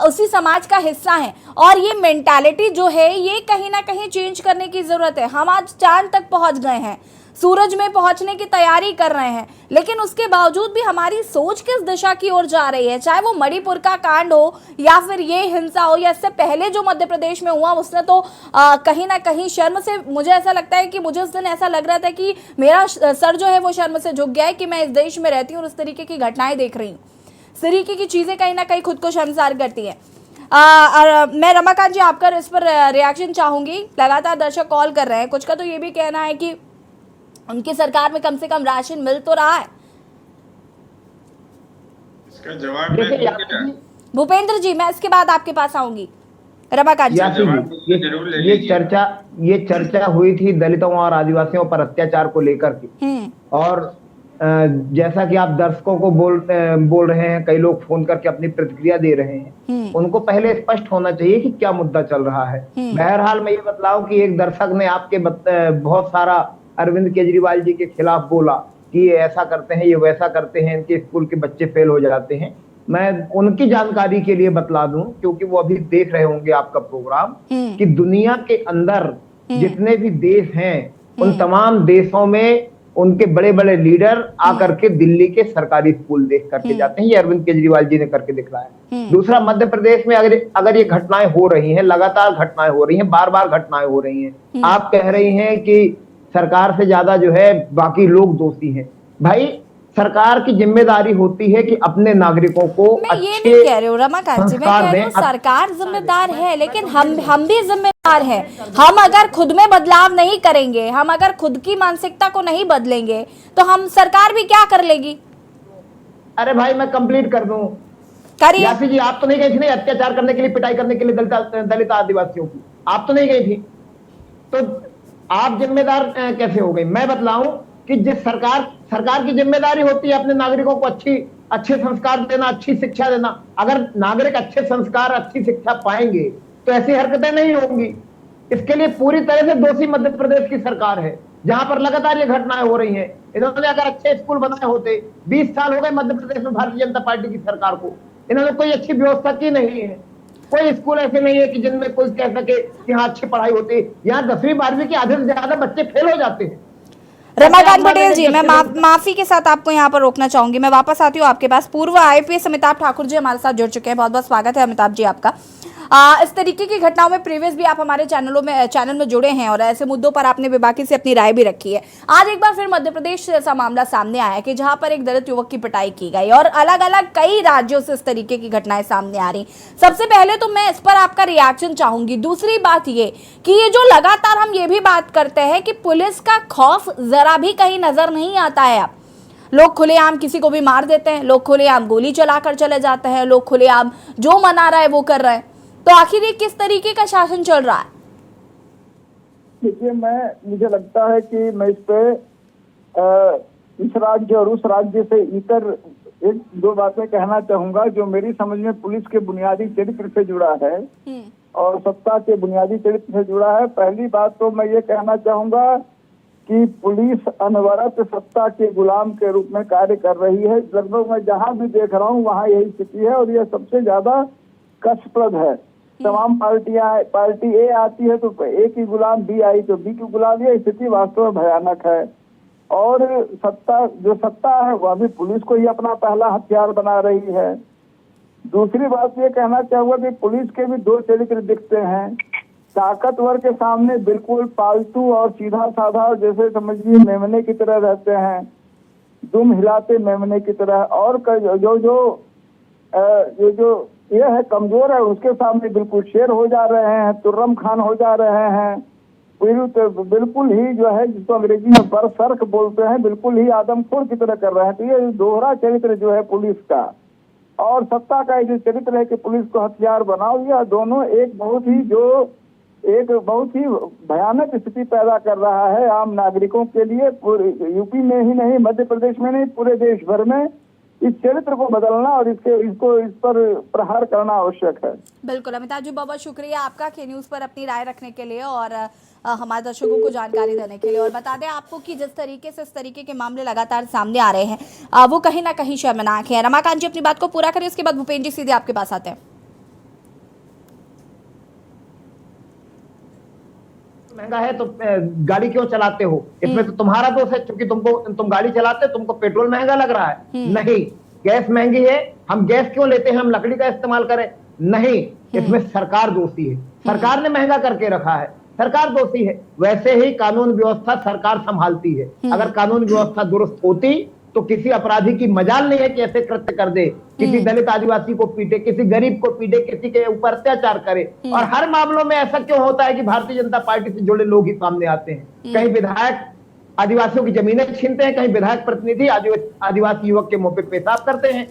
उसी समाज का हिस्सा है। और ये मेंटालिटी जो है ये कहीं ना कहीं चेंज करने की जरूरत है। हम आज चांद तक पहुंच गए हैं, सूरज में पहुंचने की तैयारी कर रहे हैं, लेकिन उसके बावजूद भी हमारी सोच किस दिशा की ओर जा रही है। चाहे वो मणिपुर का कांड हो या फिर ये हिंसा हो या इससे पहले जो मध्य प्रदेश में हुआ, उसने तो कहीं ना कहीं शर्म से, मुझे ऐसा लगता है कि मुझे उस दिन ऐसा लग रहा था कि मेरा सर जो है वो शर्म से झुक गया है कि मैं इस देश में रहती हूँ और इस तरीके की घटनाएं देख रही हूँ। इस तरीके की चीजें कहीं ना कहीं खुद को शर्मसार करती हैं। मैं रमाकांत जी आपका इस पर रिएक्शन चाहूंगी। लगातार दर्शक कॉल कर रहे हैं, कुछ का तो ये भी कहना है कि उनकी सरकार में कम से कम राशन मिल तो रहा है। इसका जवाब भूपेंद्र जी, मैं इसके बाद आपके पास आऊंगी। रमाकांत जी, ये चर्चा हुई थी दलितों और आदिवासियों पर अत्याचार को लेकर के, और जैसा कि आप दर्शकों को बोल रहे हैं, कई लोग फोन करके अपनी प्रतिक्रिया दे रहे हैं, उनको पहले स्पष्ट होना चाहिए कि क्या मुद्दा चल रहा है। बहरहाल मैं ये बतलाऊं कि एक दर्शक ने आपके बहुत सारा अरविंद केजरीवाल जी के खिलाफ बोला कि ये ऐसा करते हैं, ये वैसा करते हैं, इनके स्कूल के बच्चे फेल हो जाते हैं। मैं उनकी जानकारी के लिए बतला दूं, क्योंकि वो अभी देख रहे होंगे आपका प्रोग्राम, कि दुनिया के अंदर जितने भी देश हैं उन तमाम देशों में उनके बड़े बड़े लीडर आकर के दिल्ली के सरकारी स्कूल देख करके जाते हैं। ये अरविंद केजरीवाल जी ने करके दिखलाया। दूसरा, मध्य प्रदेश में अगर ये घटनाएं हो रही हैं, लगातार घटनाएं हो रही हैं, बार बार घटनाएं हो रही हैं, आप कह रही हैं कि सरकार से ज्यादा जो है बाकी लोग दोषी हैं। भाई, सरकार की जिम्मेदारी होती है कि अपने नागरिकों को मैं ये नहीं कह रही हूँ रमाकांत जी, मैं कह रही हूँ सरकार जिम्मेदार है, लेकिन हम भी जिम्मेदार हैं। हम अगर खुद में बदलाव नहीं करेंगे, हम अगर खुद की मानसिकता को नहीं बदलेंगे, तो हम सरकार भी क्या कर लेगी। अरे भाई, मैं कंप्लीट कर दूं। करिए। यासी जी, आप तो नहीं गई थी ना अत्याचार करने के लिए, पिटाई करने के लिए दलित आदिवासियों की? आप तो नहीं गई थी, तो आप जिम्मेदार कैसे हो गई? मैं बतलाऊं कि जिस सरकार की जिम्मेदारी होती है अपने नागरिकों को अच्छे संस्कार देना, अच्छी शिक्षा देना। अगर नागरिक अच्छे संस्कार, अच्छी शिक्षा पाएंगे तो ऐसी हरकतें नहीं होंगी। इसके लिए पूरी तरह से दोषी मध्य प्रदेश की सरकार है, जहां पर लगातार ये घटनाएं हो रही हैं। इन्होंने अगर अच्छे स्कूल बनाए होते, 20 साल हो गए मध्य प्रदेश में भारतीय जनता पार्टी की सरकार को, इन्होंने कोई अच्छी व्यवस्था की नहीं है। कोई स्कूल ऐसे नहीं है कि जिनमें कोई कह सके कि हाँ अच्छी पढ़ाई होती है। यहाँ 10वीं 12वीं के आधे से ज्यादा बच्चे फेल हो जाते हैं। रमाकांत पटेल जी, मैं माफी के साथ आपको यहाँ पर रोकना चाहूंगी। मैं वापस आती हूँ आपके पास। पूर्व IPS अमिताभ ठाकुर जी हमारे साथ जुड़ चुके हैं। बहुत बहुत स्वागत है अमिताभ जी आपका। इस तरीके की घटनाओं में प्रीवियस भी आप हमारे चैनल में जुड़े हैं और ऐसे मुद्दों पर आपने बेबाकी से अपनी राय भी रखी है। आज एक बार फिर मध्य प्रदेश से ऐसा मामला सामने आया कि जहां पर एक दलित युवक की पिटाई की गई और अलग अलग कई राज्यों से इस तरीके की घटनाएं सामने आ रही। सबसे पहले तो मैं इस पर आपका रिएक्शन चाहूंगी। दूसरी बात ये कि ये जो लगातार हम ये भी बात करते हैं कि पुलिस का खौफ जरा भी कहीं नजर नहीं आता है। अब लोग खुलेआम किसी को भी मार देते हैं, लोग खुलेआम गोली चलाकर चले जाते हैं, लोग खुलेआम जो मना रहा है वो कर रहे हैं। तो आखिर ये किस तरीके का शासन चल रहा है? देखिए, मुझे लगता है कि मैं इस पे इस राज्य और उस राज्य से इतर एक दो बातें कहना चाहूंगा जो मेरी समझ में पुलिस के बुनियादी चरित्र से जुड़ा है और सत्ता के बुनियादी चरित्र से जुड़ा है। पहली बात तो मैं ये कहना चाहूंगा कि पुलिस अनवरत सत्ता के गुलाम के रूप में कार्य कर रही है। लगभग मैं जहां भी देख रहा हूं वहां यही स्थिति है और यह सबसे ज्यादा कष्टप्रद है। तमाम पार्टी ए आती है तो ए की गुलाम बी आई तो बी की गुलाम, ये स्थिति वास्तव में भयानक है। और सत्ता है वह भी पुलिस को ही अपना पहला हथियार बना रही है। दूसरी बात ये कहना चाहूंगा कि पुलिस के भी दो चरित्र दिखते हैं। ताकतवर के सामने बिल्कुल पालतू और सीधा साधा, जैसे समझिए मेमने की तरह रहते हैं, दुम हिलाते मेमने की तरह। और जो ये है कमजोर है उसके सामने बिल्कुल शेर हो जा रहे हैं, तुर्रम खान हो जा रहे हैं, बिल्कुल ही जो है जिसको अंग्रेजी में बरसर्क बोलते हैं, बिल्कुल ही आदमखोर की तरह कर रहे हैं। तो ये दोहरा चरित्र जो है पुलिस का और सत्ता का जो चरित्र है कि पुलिस को हथियार बनाओ, यह दोनों एक बहुत ही भयानक स्थिति पैदा कर रहा है आम नागरिकों के लिए। पूरे यूपी में ही नहीं, मध्य प्रदेश में नहीं, पूरे देश भर में इस चरित्र को बदलना और इस पर प्रहार करना आवश्यक है। बिल्कुल अमिताभ जी, बहुत बहुत शुक्रिया आपका के न्यूज़ पर अपनी राय रखने के लिए और हमारे दर्शकों को जानकारी देने के लिए। और बता दें आपको कि जिस तरीके से इस तरीके के मामले लगातार सामने आ रहे हैं वो कहीं ना कहीं शर्मनाक है। रमाकांत जी अपनी बात को पूरा करें, उसके बाद भूपेंद्र जी सीधे आपके पास आते हैं। महंगा है तो गाड़ी क्यों चलाते हो, इसमें तो तुम्हारा दोष है क्योंकि तुम गाड़ी चलाते, तुमको पेट्रोल महंगा लग रहा है। नहीं, गैस महंगी है, हम गैस क्यों लेते हैं, हम लकड़ी का इस्तेमाल करें। नहीं, इसमें सरकार दोषी है, सरकार ने महंगा करके रखा है, सरकार दोषी है। वैसे ही कानून व्यवस्था सरकार संभालती है। अगर कानून व्यवस्था दुरुस्त होती तो किसी अपराधी की मजाल नहीं है कि ऐसे कृत्य कर दे, किसी दलित आदिवासी को पीटे, किसी गरीब को पीटे, किसी के ऊपर अत्याचार करे। और हर मामलों में ऐसा क्यों होता है कि भारतीय जनता पार्टी से जुड़े लोग ही सामने आते हैं। कहीं विधायक आदिवासियों की जमीनें छीनते हैं, कहीं विधायक प्रतिनिधि आदिवासी युवक के मुंह पे पेशाब करते हैं।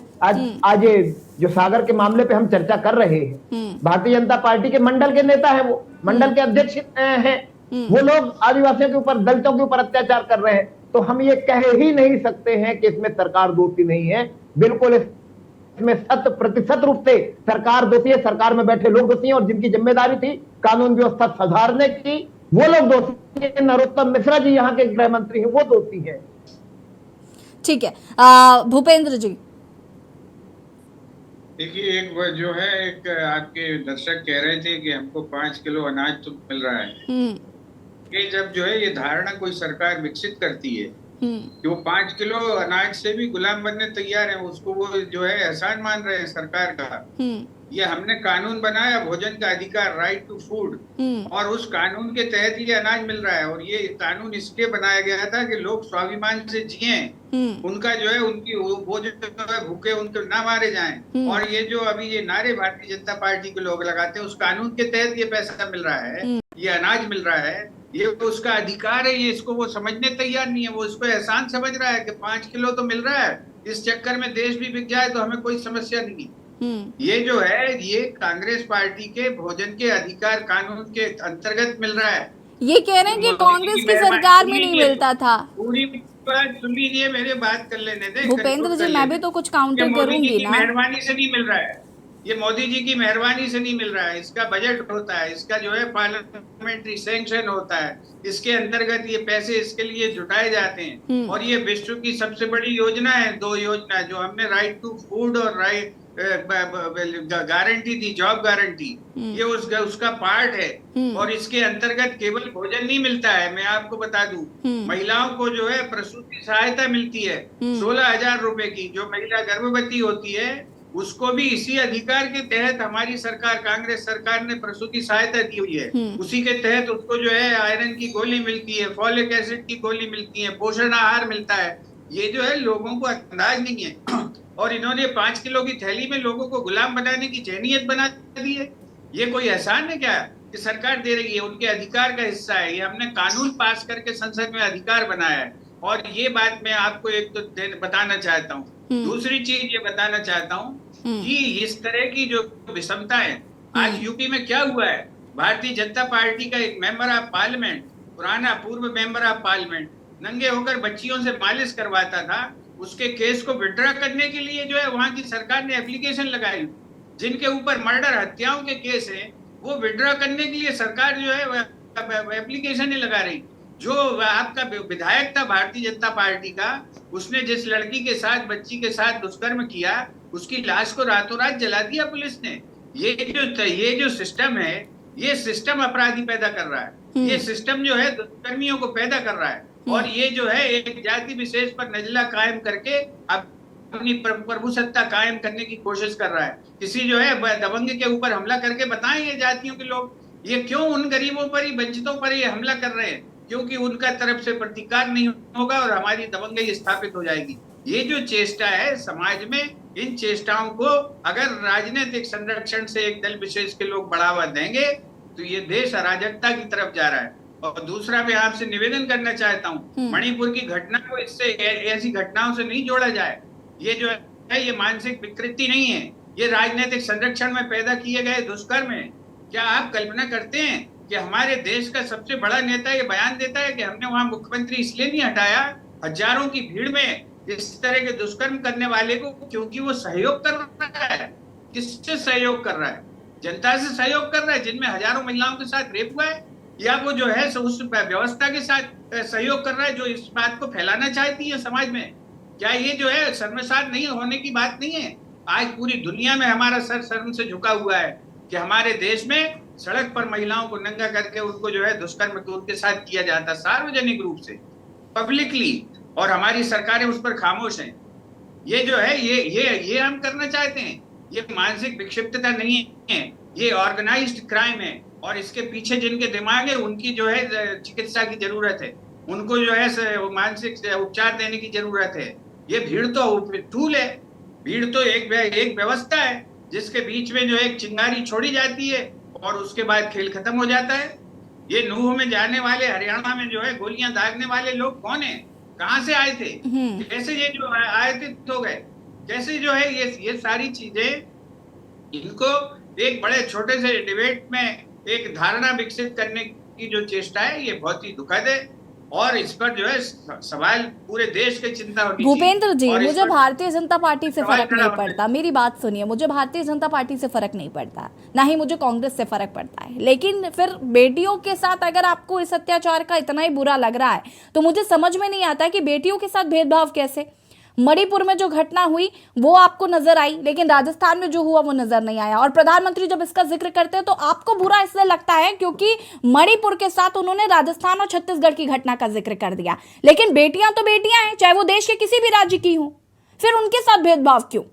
आज ये जो सागर के मामले पे हम चर्चा कर रहे हैं, भारतीय जनता पार्टी के मंडल के नेता है, वो मंडल के अध्यक्ष हैं, वो लोग आदिवासियों के ऊपर, दलितों के ऊपर अत्याचार कर रहे हैं। तो हम ये कह ही नहीं सकते हैं कि इसमें सरकार दोषी नहीं है। बिल्कुल इसमें 100% रूप से सरकार दोषी है, सरकार में बैठे लोग दोषी हैं और जिनकी जिम्मेदारी थी कानून व्यवस्था सुधारने की वो लोग दोषी हैं। नरोत्तम मिश्रा जी यहाँ के गृह मंत्री हैं, वो दोषी हैं। ठीक है, भूपेंद्र जी देखिए, एक जो है एक आपके दर्शक कह रहे थे कि हमको 5 किलो अनाज तो मिल रहा है। ये जब जो है ये धारणा कोई सरकार विकसित करती है कि वो 5 किलो अनाज से भी गुलाम बनने तैयार है, उसको वो जो है एहसान मान रहे हैं सरकार का। ये हमने कानून बनाया भोजन का अधिकार, राइट टू फूड, और उस कानून के तहत ये अनाज मिल रहा है। और ये कानून इसलिए बनाया गया था कि लोग स्वाभिमान से जिए, उनका जो है उनकी वो जो है भूखे उनको ना मारे जाएं। और ये जो अभी ये नारे भारतीय जनता पार्टी के लोग लगाते हैं, उस कानून के तहत ये पैसा मिल रहा है, ये अनाज मिल रहा है, ये उसका अधिकार है। ये इसको वो समझने तैयार नहीं है, वो इसको एहसान समझ रहा है कि 5 किलो तो मिल रहा है, इस चक्कर में देश भी बिक जाए तो हमें कोई समस्या नहीं। ये जो है ये कांग्रेस पार्टी के भोजन के अधिकार कानून के अंतर्गत मिल रहा है। ये कह रहे हैं कि कांग्रेस की सरकार में नहीं मिलता था। पूरी बात सुन लीजिए, मेरे बात कर लेने दें भूपेंद्र जी, मैं भी तो कुछ काउंटर करूंगी ना। मेहरबानी से नहीं मिल रहा है, ये मोदी जी की मेहरबानी से नहीं मिल रहा है। इसका बजट होता है, इसका जो है पार्लियामेंट्री सैंक्शन होता है, इसके अंतर्गत ये पैसे इसके लिए जुटाए जाते हैं। और ये विश्व की सबसे बड़ी योजना है, 2 योजना जो हमने राइट टू फूड और राइट गारंटी दी, जॉब गारंटी, ये उसका पार्ट है। और इसके अंतर्गत केवल भोजन नहीं मिलता है, मैं आपको बता दूं, महिलाओं को जो है प्रसूति सहायता मिलती है 16,000 रुपए की। जो महिला गर्भवती होती है उसको भी इसी अधिकार के तहत हमारी सरकार, कांग्रेस सरकार ने प्रसूति सहायता दी हुई है। उसी के तहत उसको जो है आयरन की गोली मिलती है, फॉलिक एसिड की गोली मिलती है, पोषण आहार मिलता है। ये जो है लोगों को अंदाज नहीं है। और इन्होंने 5 किलो की थैली में लोगों को गुलाम बनाने की जहनीत बना दी है। ये कोई एहसान है क्या कि सरकार दे रही है? उनके अधिकार का हिस्सा है। ये हमने कानून पास करके संसद में अधिकार बनाया है। और ये बात मैं आपको एक तो बताना चाहता हूँ। दूसरी चीज ये बताना चाहता हूँ कि इस तरह की जो विषमता है, आज यूपी में क्या हुआ है, भारतीय जनता पार्टी का एक मेंबर ऑफ पार्लियामेंट, पुराना पूर्व मेंबर ऑफ पार्लियामेंट, नंगे होकर बच्चियों से मालिश करवाता था। उसके केस को विड्रॉ करने के लिए जो है वहां की सरकार ने एप्लीकेशन लगाई। जिनके ऊपर मर्डर, हत्याओं के केस हैं, वो विड्रॉ करने के लिए सरकार जो है एप्लीकेशन ही लगा रही। जो आपका विधायक था भारतीय जनता पार्टी का, उसने जिस लड़की के साथ, बच्ची के साथ दुष्कर्म किया, उसकी लाश को रातों रात जला दिया पुलिस ने। ये जो सिस्टम है, ये सिस्टम अपराधी पैदा कर रहा है। ये सिस्टम जो है दुष्कर्मियों को पैदा कर रहा है, और ये जो है एक जाति विशेष पर नजला कायम करके अपनी प्रभुसत्ता कायम करने की कोशिश कर रहा है। किसी जो है दबंग के ऊपर हमला करके बताएं ये जातियों के लोग, ये क्यों उन गरीबों पर ही, वंचितों पर ही हमला कर रहे हैं? क्योंकि उनका तरफ से प्रतिकार नहीं होगा और हमारी दबंगई स्थापित हो जाएगी। ये जो चेष्टा है समाज में, इन चेष्टाओं को अगर राजनीतिक संरक्षण से एक दल विशेष के लोग बढ़ावा देंगे तो ये देश अराजकता की तरफ जा रहा है। और दूसरा मैं आपसे निवेदन करना चाहता हूँ, मणिपुर की घटना को इससे, ऐसी घटनाओं से नहीं जोड़ा जाए। ये जो है ये मानसिक विकृति नहीं है, ये राजनीतिक संरक्षण में पैदा किए गए दुष्कर्म है। क्या आप कल्पना करते हैं कि हमारे देश का सबसे बड़ा नेता ये बयान देता है कि हमने वहां मुख्यमंत्री इसलिए नहीं हटाया, हजारों की भीड़ में इस तरह के दुष्कर्म करने वाले को, क्योंकि वो सहयोग कर रहा है। किससे सहयोग कर रहा है? जनता से सहयोग कर रहा है जिनमें हजारों महिलाओं के साथ रेप हुआ है, या वो जो है उस व्यवस्था के साथ सहयोग कर रहा है जो इस बात को फैलाना चाहती है समाज में? क्या ये जो है शर्मसार नहीं होने की बात नहीं है? आज पूरी दुनिया में हमारा सर शर्म से झुका हुआ है कि हमारे देश में सड़क पर महिलाओं को नंगा करके उनको जो है दुष्कर्म उनके साथ किया जाता सार्वजनिक रूप से, पब्लिकली, और हमारी सरकारें उस पर खामोश हैं। ये जो है ये हम करना चाहते हैं। ये मानसिक विक्षिप्तता नहीं है, ये ऑर्गेनाइज्ड क्राइम है, और इसके पीछे जिनके दिमाग है उनकी जो है चिकित्सा की जरूरत है, उनको जो है मानसिक उपचार देने की जरूरत है। ये भीड़ तो टूल है, भीड़ तो एक व्यवस्था है जिसके बीच में जो एक चिंगारी छोड़ी जाती है और उसके बाद खेल खत्म हो जाता है। ये नूह में जाने वाले, हरियाणा में जो है गोलियां दागने वाले लोग कौन है? कहाँ से आए थे? कैसे ये जो आयतित हो गए? कैसे जो है ये सारी चीजें, इनको एक बड़े छोटे से डिबेट में एक धारणा विकसित करने की जो चेष्टा है, ये बहुत ही दुखद है, और इस पर जो है सवाल पूरे देश की चिंता होनी चाहिए। भूपेंद्र जी, मुझे भारतीय जनता पार्टी से फर्क नहीं पड़ता, मेरी बात सुनिए, मुझे भारतीय जनता पार्टी से फर्क नहीं पड़ता, ना ही मुझे कांग्रेस से फर्क पड़ता है, लेकिन फिर बेटियों के साथ अगर आपको इस अत्याचार का इतना ही बुरा लग रहा है तो मुझे समझ में नहीं आता कि बेटियों के साथ भेदभाव कैसे। मणिपुर में जो घटना हुई वो आपको नजर आई, लेकिन राजस्थान में जो हुआ वो नजर नहीं आया। और प्रधानमंत्री जब इसका जिक्र करते हैं तो आपको बुरा इसलिए लगता है क्योंकि मणिपुर के साथ उन्होंने राजस्थान और छत्तीसगढ़ की घटना का जिक्र कर दिया, लेकिन बेटियां तो बेटियां हैं, चाहे वो देश के किसी भी राज्य की हो, फिर उनके साथ भेदभाव क्यों?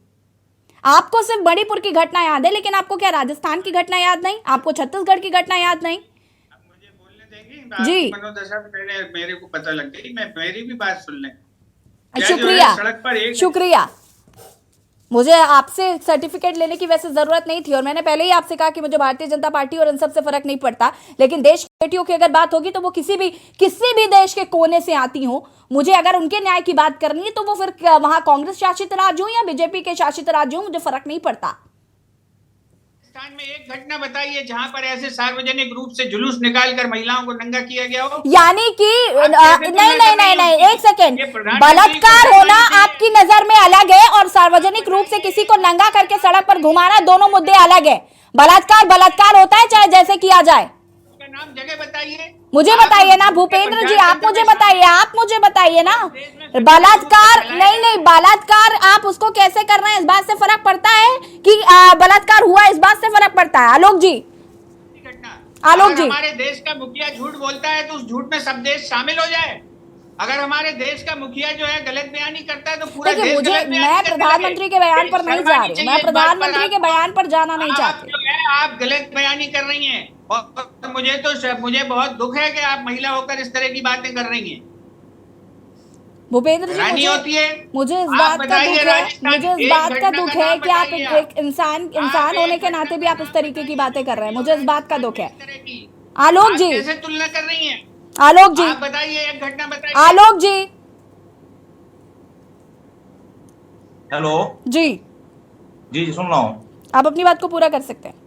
आपको सिर्फ मणिपुर की घटना याद है, लेकिन आपको क्या राजस्थान की घटना याद नहीं? आपको छत्तीसगढ़ की घटना याद नहीं? मुझे बोलने देंगे जी, मनोदशा मेरे को पता लग गई, मैं मेरी भी बात सुन लें। शुक्रिया। मुझे आपसे सर्टिफिकेट लेने की वैसे जरूरत नहीं थी, और मैंने पहले ही आपसे कहा कि मुझे भारतीय जनता पार्टी और इन सब से फर्क नहीं पड़ता, लेकिन देश की बेटियों की अगर बात होगी तो वो किसी भी देश के कोने से आती हो, मुझे अगर उनके न्याय की बात करनी है तो वो फिर वहां कांग्रेस शासित राज्य हो या बीजेपी के शासित राज्य हो, मुझे फर्क नहीं पड़ता। राजस्थान में एक घटना बताइए जहां पर ऐसे सार्वजनिक रूप से जुलूस निकालकर महिलाओं को नंगा किया गया हो। यानी कि नहीं, एक सेकेंड, बलात्कार होना आपकी नजर में अलग है और सार्वजनिक रूप से किसी को नंगा करके सड़क पर घुमाना, दोनों मुद्दे अलग है। बलात्कार होता है चाहे जैसे किया जाए। नाम जगह बताइए, मुझे बताइए ना भूपेंद्र जी, आप मुझे बताइए ना। बलात्कार नहीं, बलात्कार आप उसको कैसे कर रहे हैं इस बात से फर्क पड़ता है कि बलात्कार हुआ इस बात से फर्क पड़ता है। आलोक जी, हमारे देश का मुखिया झूठ बोलता है तो उस झूठ में सब देश शामिल हो जाए। अगर हमारे देश का मुखिया जो है गलत बयानी करता है तो पूरा देश गलत बयानी। मैं प्रधानमंत्री के बयान पर नहीं जा रही, मैं प्रधानमंत्री के बयान पर जाना नहीं चाहती। आप गलत बयानी कर रही हैं, और मुझे बहुत दुख है कि आप महिला होकर इस तरह की बातें कर रही हैं। भूपेंद्र जी, मुझे इस बात का दुख है कि आप एक इंसान होने के नाते भी आप इस तरीके की बातें कर रहे हैं। मुझे इस बात का दुख है। आलोक जी, कैसे तुलना कर रही हैं? आलोक जी, आप बताइए, एक घटना बताइए। आलोक जी, हेलो जी, सुन रहा हूँ। आप अपनी बात को पूरा कर सकते हैं।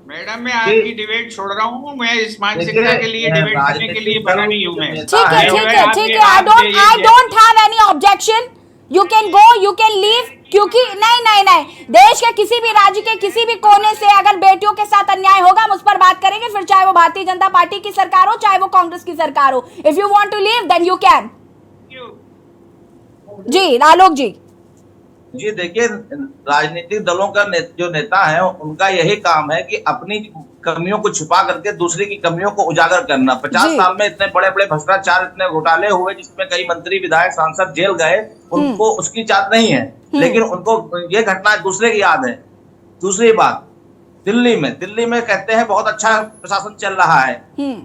मैडम, मैं आपकी डिबेट छोड़ रहा हूँ, मैं इस मानसिकता के लिए डिबेट करने के लिए बना नहीं हूँ मैं। ठीक है, I don't have any objection, you can go, you can leave. क्योंकि नहीं, देश के किसी भी राज्य के किसी भी कोने से अगर बेटियों के साथ अन्याय होगा हम उस पर बात करेंगे, फिर चाहे वो भारतीय जनता पार्टी की सरकार हो चाहे वो कांग्रेस की सरकार हो। If you want to leave then you can. जी आलोक जी। जी देखिए, राजनीतिक दलों का जो नेता है उनका यही काम है कि अपनी कमियों को छुपा करके दूसरे की कमियों को उजागर करना। 50 साल में इतने बड़े बड़े भ्रष्टाचार, इतने घोटाले हुए जिसमें कई मंत्री विधायक सांसद जेल गए, उनको उसकी चाहत नहीं है, लेकिन उनको ये घटना दूसरे की याद है। दूसरी बात, दिल्ली में कहते हैं बहुत अच्छा प्रशासन चल रहा है,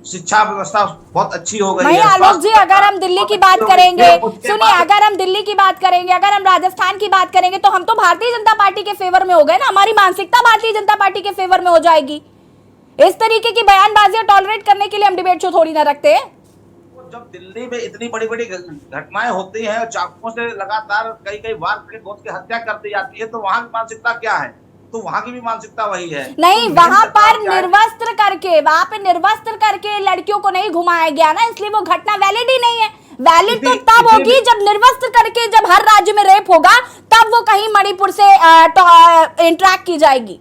शिक्षा व्यवस्था बहुत अच्छी हो गई है। आलोक जी, अगर हम दिल्ली की बात करेंगे, सुनिए, अगर हम दिल्ली की बात करेंगे, अगर हम राजस्थान की बात करेंगे तो हम तो भारतीय जनता पार्टी के फेवर में हो गए ना, हमारी मानसिकता भारतीय जनता पार्टी के फेवर में हो जाएगी। इस तरीके की बयानबाजियां टॉलरेट करने के लिए हम डिबेट शो थोड़ी ना रखते हैं। जब दिल्ली में इतनी बड़ी बड़ी घटनाएं होती हैं और चाकुओं से लगातार कई बार गोद की हत्या कर दी जाती है, तो वहां की मानसिकता क्या है? तो वहां की भी मानसिकता वही है। नहीं, वहां पर निर्वस्त्र करके लड़कियों को नहीं घुमाया गया ना, इसलिए वो घटना वैलिड ही नहीं है। वैलिड तो तब होगी जब निर्वस्त्र करके, जब हर राज्य में रेप होगा तब वो कहीं मणिपुर से इंटरैक्ट की जाएगी।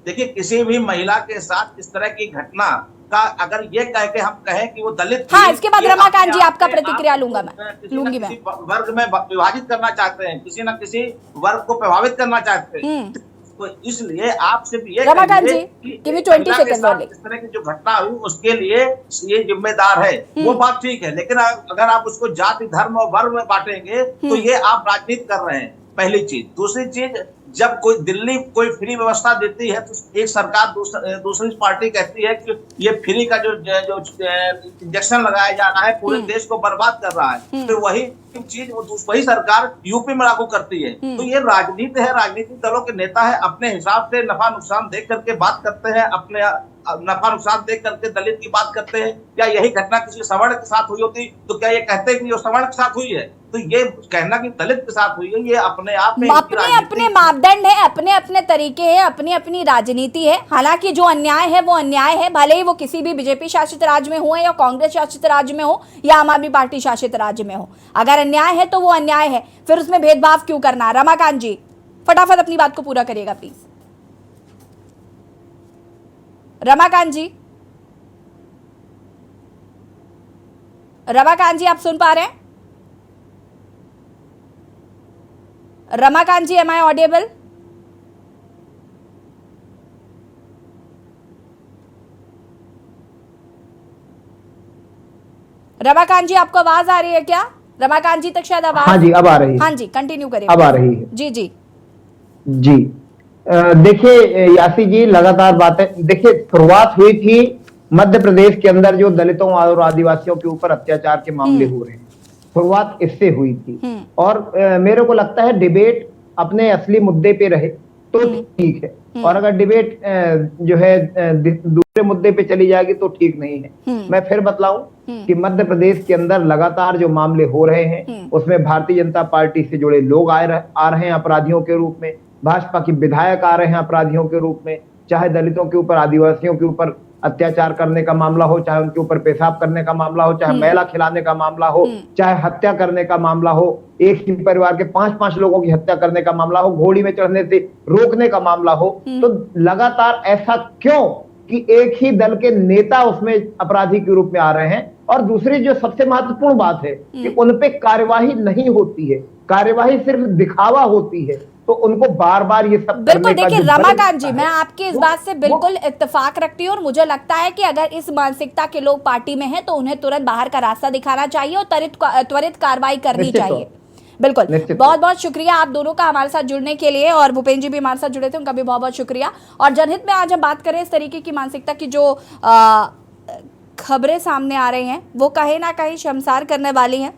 देखिए, किसी भी महिला के साथ इस तरह की घटना का अगर ये कह के हम कहें कि वो दलित, हाँ, इसके बाद रमाकांत जी आपका प्रतिक्रिया लूंगी मैं। वर्ग में विभाजित करना चाहते हैं, किसी न किसी वर्ग को प्रभावित करना चाहते हैं, तो इसलिए आपसे भी ये रमाकांत जी, गिव मी 20 सेकंड ओनली। इस तरह की जो घटना हुई उसके लिए ये जिम्मेदार है, वो बात ठीक है, लेकिन अगर आप उसको जाति, धर्म और वर्ग में बांटेंगे तो ये आप राजनीति कर रहे हैं, पहली चीज। दूसरी चीज, जब कोई दिल्ली कोई फ्री व्यवस्था देती है तो एक सरकार दूसरी पार्टी कहती है कि ये फ्री का जो इंजेक्शन लगाया जा रहा है पूरे देश को बर्बाद कर रहा है, तो वही चीज वही सरकार यूपी में लागू करती है। तो ये राजनीति है, राजनीतिक दलों के नेता है, अपने हिसाब से नफा नुकसान देख करके बात करते हैं, अपने नफा नुकसान देख करके दलित की बात करते हैं। क्या यही घटना किसी सवर्ण के साथ हुई होती तो क्या ये कहते हैं कि ये सवर्ण के साथ हुई है? तो ये कहना कि दलित के साथ हुई है, ये अपने आप में अपने मापदंड है, अपने तरीके हैं, अपनी राजनीति है। हालांकि जो अन्याय है वो अन्याय है, भले ही वो किसी भी बीजेपी शासित राज्य में हो या कांग्रेस शासित राज्य में हो या आम आदमी पार्टी शासित राज्य में हो। अगर अन्याय है तो वो अन्याय है, फिर उसमें भेदभाव क्यों करना? रमाकांत जी फटाफट अपनी बात को पूरा करिएगा प्लीज। रमाकांत जी आप सुन पा रहे हैं? रमाकांत जी, एम आई ऑडिएबल? रमाकांत जी, आपको आवाज आ रही है क्या? रमाकांत जी तक शायद आवाज। हाँ जी, अब आ रही है। हाँ जी, कंटिन्यू करिए। अब आ रही है। जी। देखिए यासी जी, लगातार बातें, देखिए शुरुआत हुई थी मध्य प्रदेश के अंदर जो दलितों और आदिवासियों के ऊपर अत्याचार के मामले हो रहे हैं, शुरुआत इससे हुई थी। और मेरे को लगता है डिबेट अपने असली मुद्दे पे रहे तो ठीक है, और अगर डिबेट जो है दूसरे मुद्दे पे चली जाएगी तो ठीक नहीं है। मैं फिर बतलाऊं कि मध्य प्रदेश के अंदर लगातार जो मामले हो रहे हैं उसमें भारतीय जनता पार्टी से जुड़े लोग आ रहे हैं अपराधियों के रूप में, भाजपा के विधायक आ रहे हैं अपराधियों के रूप में, चाहे दलितों के ऊपर, आदिवासियों के ऊपर अत्याचार करने का मामला हो, चाहे उनके ऊपर पेशाब करने का मामला हो, चाहे मैला खिलाने का मामला हो, चाहे हत्या करने का मामला हो, एक ही परिवार के 5-5 लोगों की हत्या करने का मामला हो, घोड़ी में चढ़ने से रोकने का मामला हो। तो लगातार ऐसा क्यों कि एक ही दल के नेता उसमें अपराधी के रूप में आ रहे हैं? और दूसरी जो सबसे महत्वपूर्ण बात है कि उन पे कार्यवाही नहीं होती है, कार्यवाही सिर्फ दिखावा होती है, तो उनको बार बार ये सब बिल्कुल। देखिए रमाकांत जी, मैं आपकी इस बात से बिल्कुल इत्तेफाक रखती हूँ और मुझे लगता है कि अगर इस मानसिकता के लोग पार्टी में हैं तो उन्हें तुरंत बाहर का रास्ता दिखाना चाहिए और त्वरित कार्रवाई करनी चाहिए। बिल्कुल, बहुत बहुत शुक्रिया आप दोनों का हमारे साथ जुड़ने के लिए, और भूपेंद्र जी भी हमारे साथ जुड़े थे, उनका भी बहुत बहुत शुक्रिया। और जनहित में आज हम बात करें इस तरीके की मानसिकता की जो खबरें सामने आ रही हैं वो कहीं ना कहीं शर्मसार करने वाली हैं।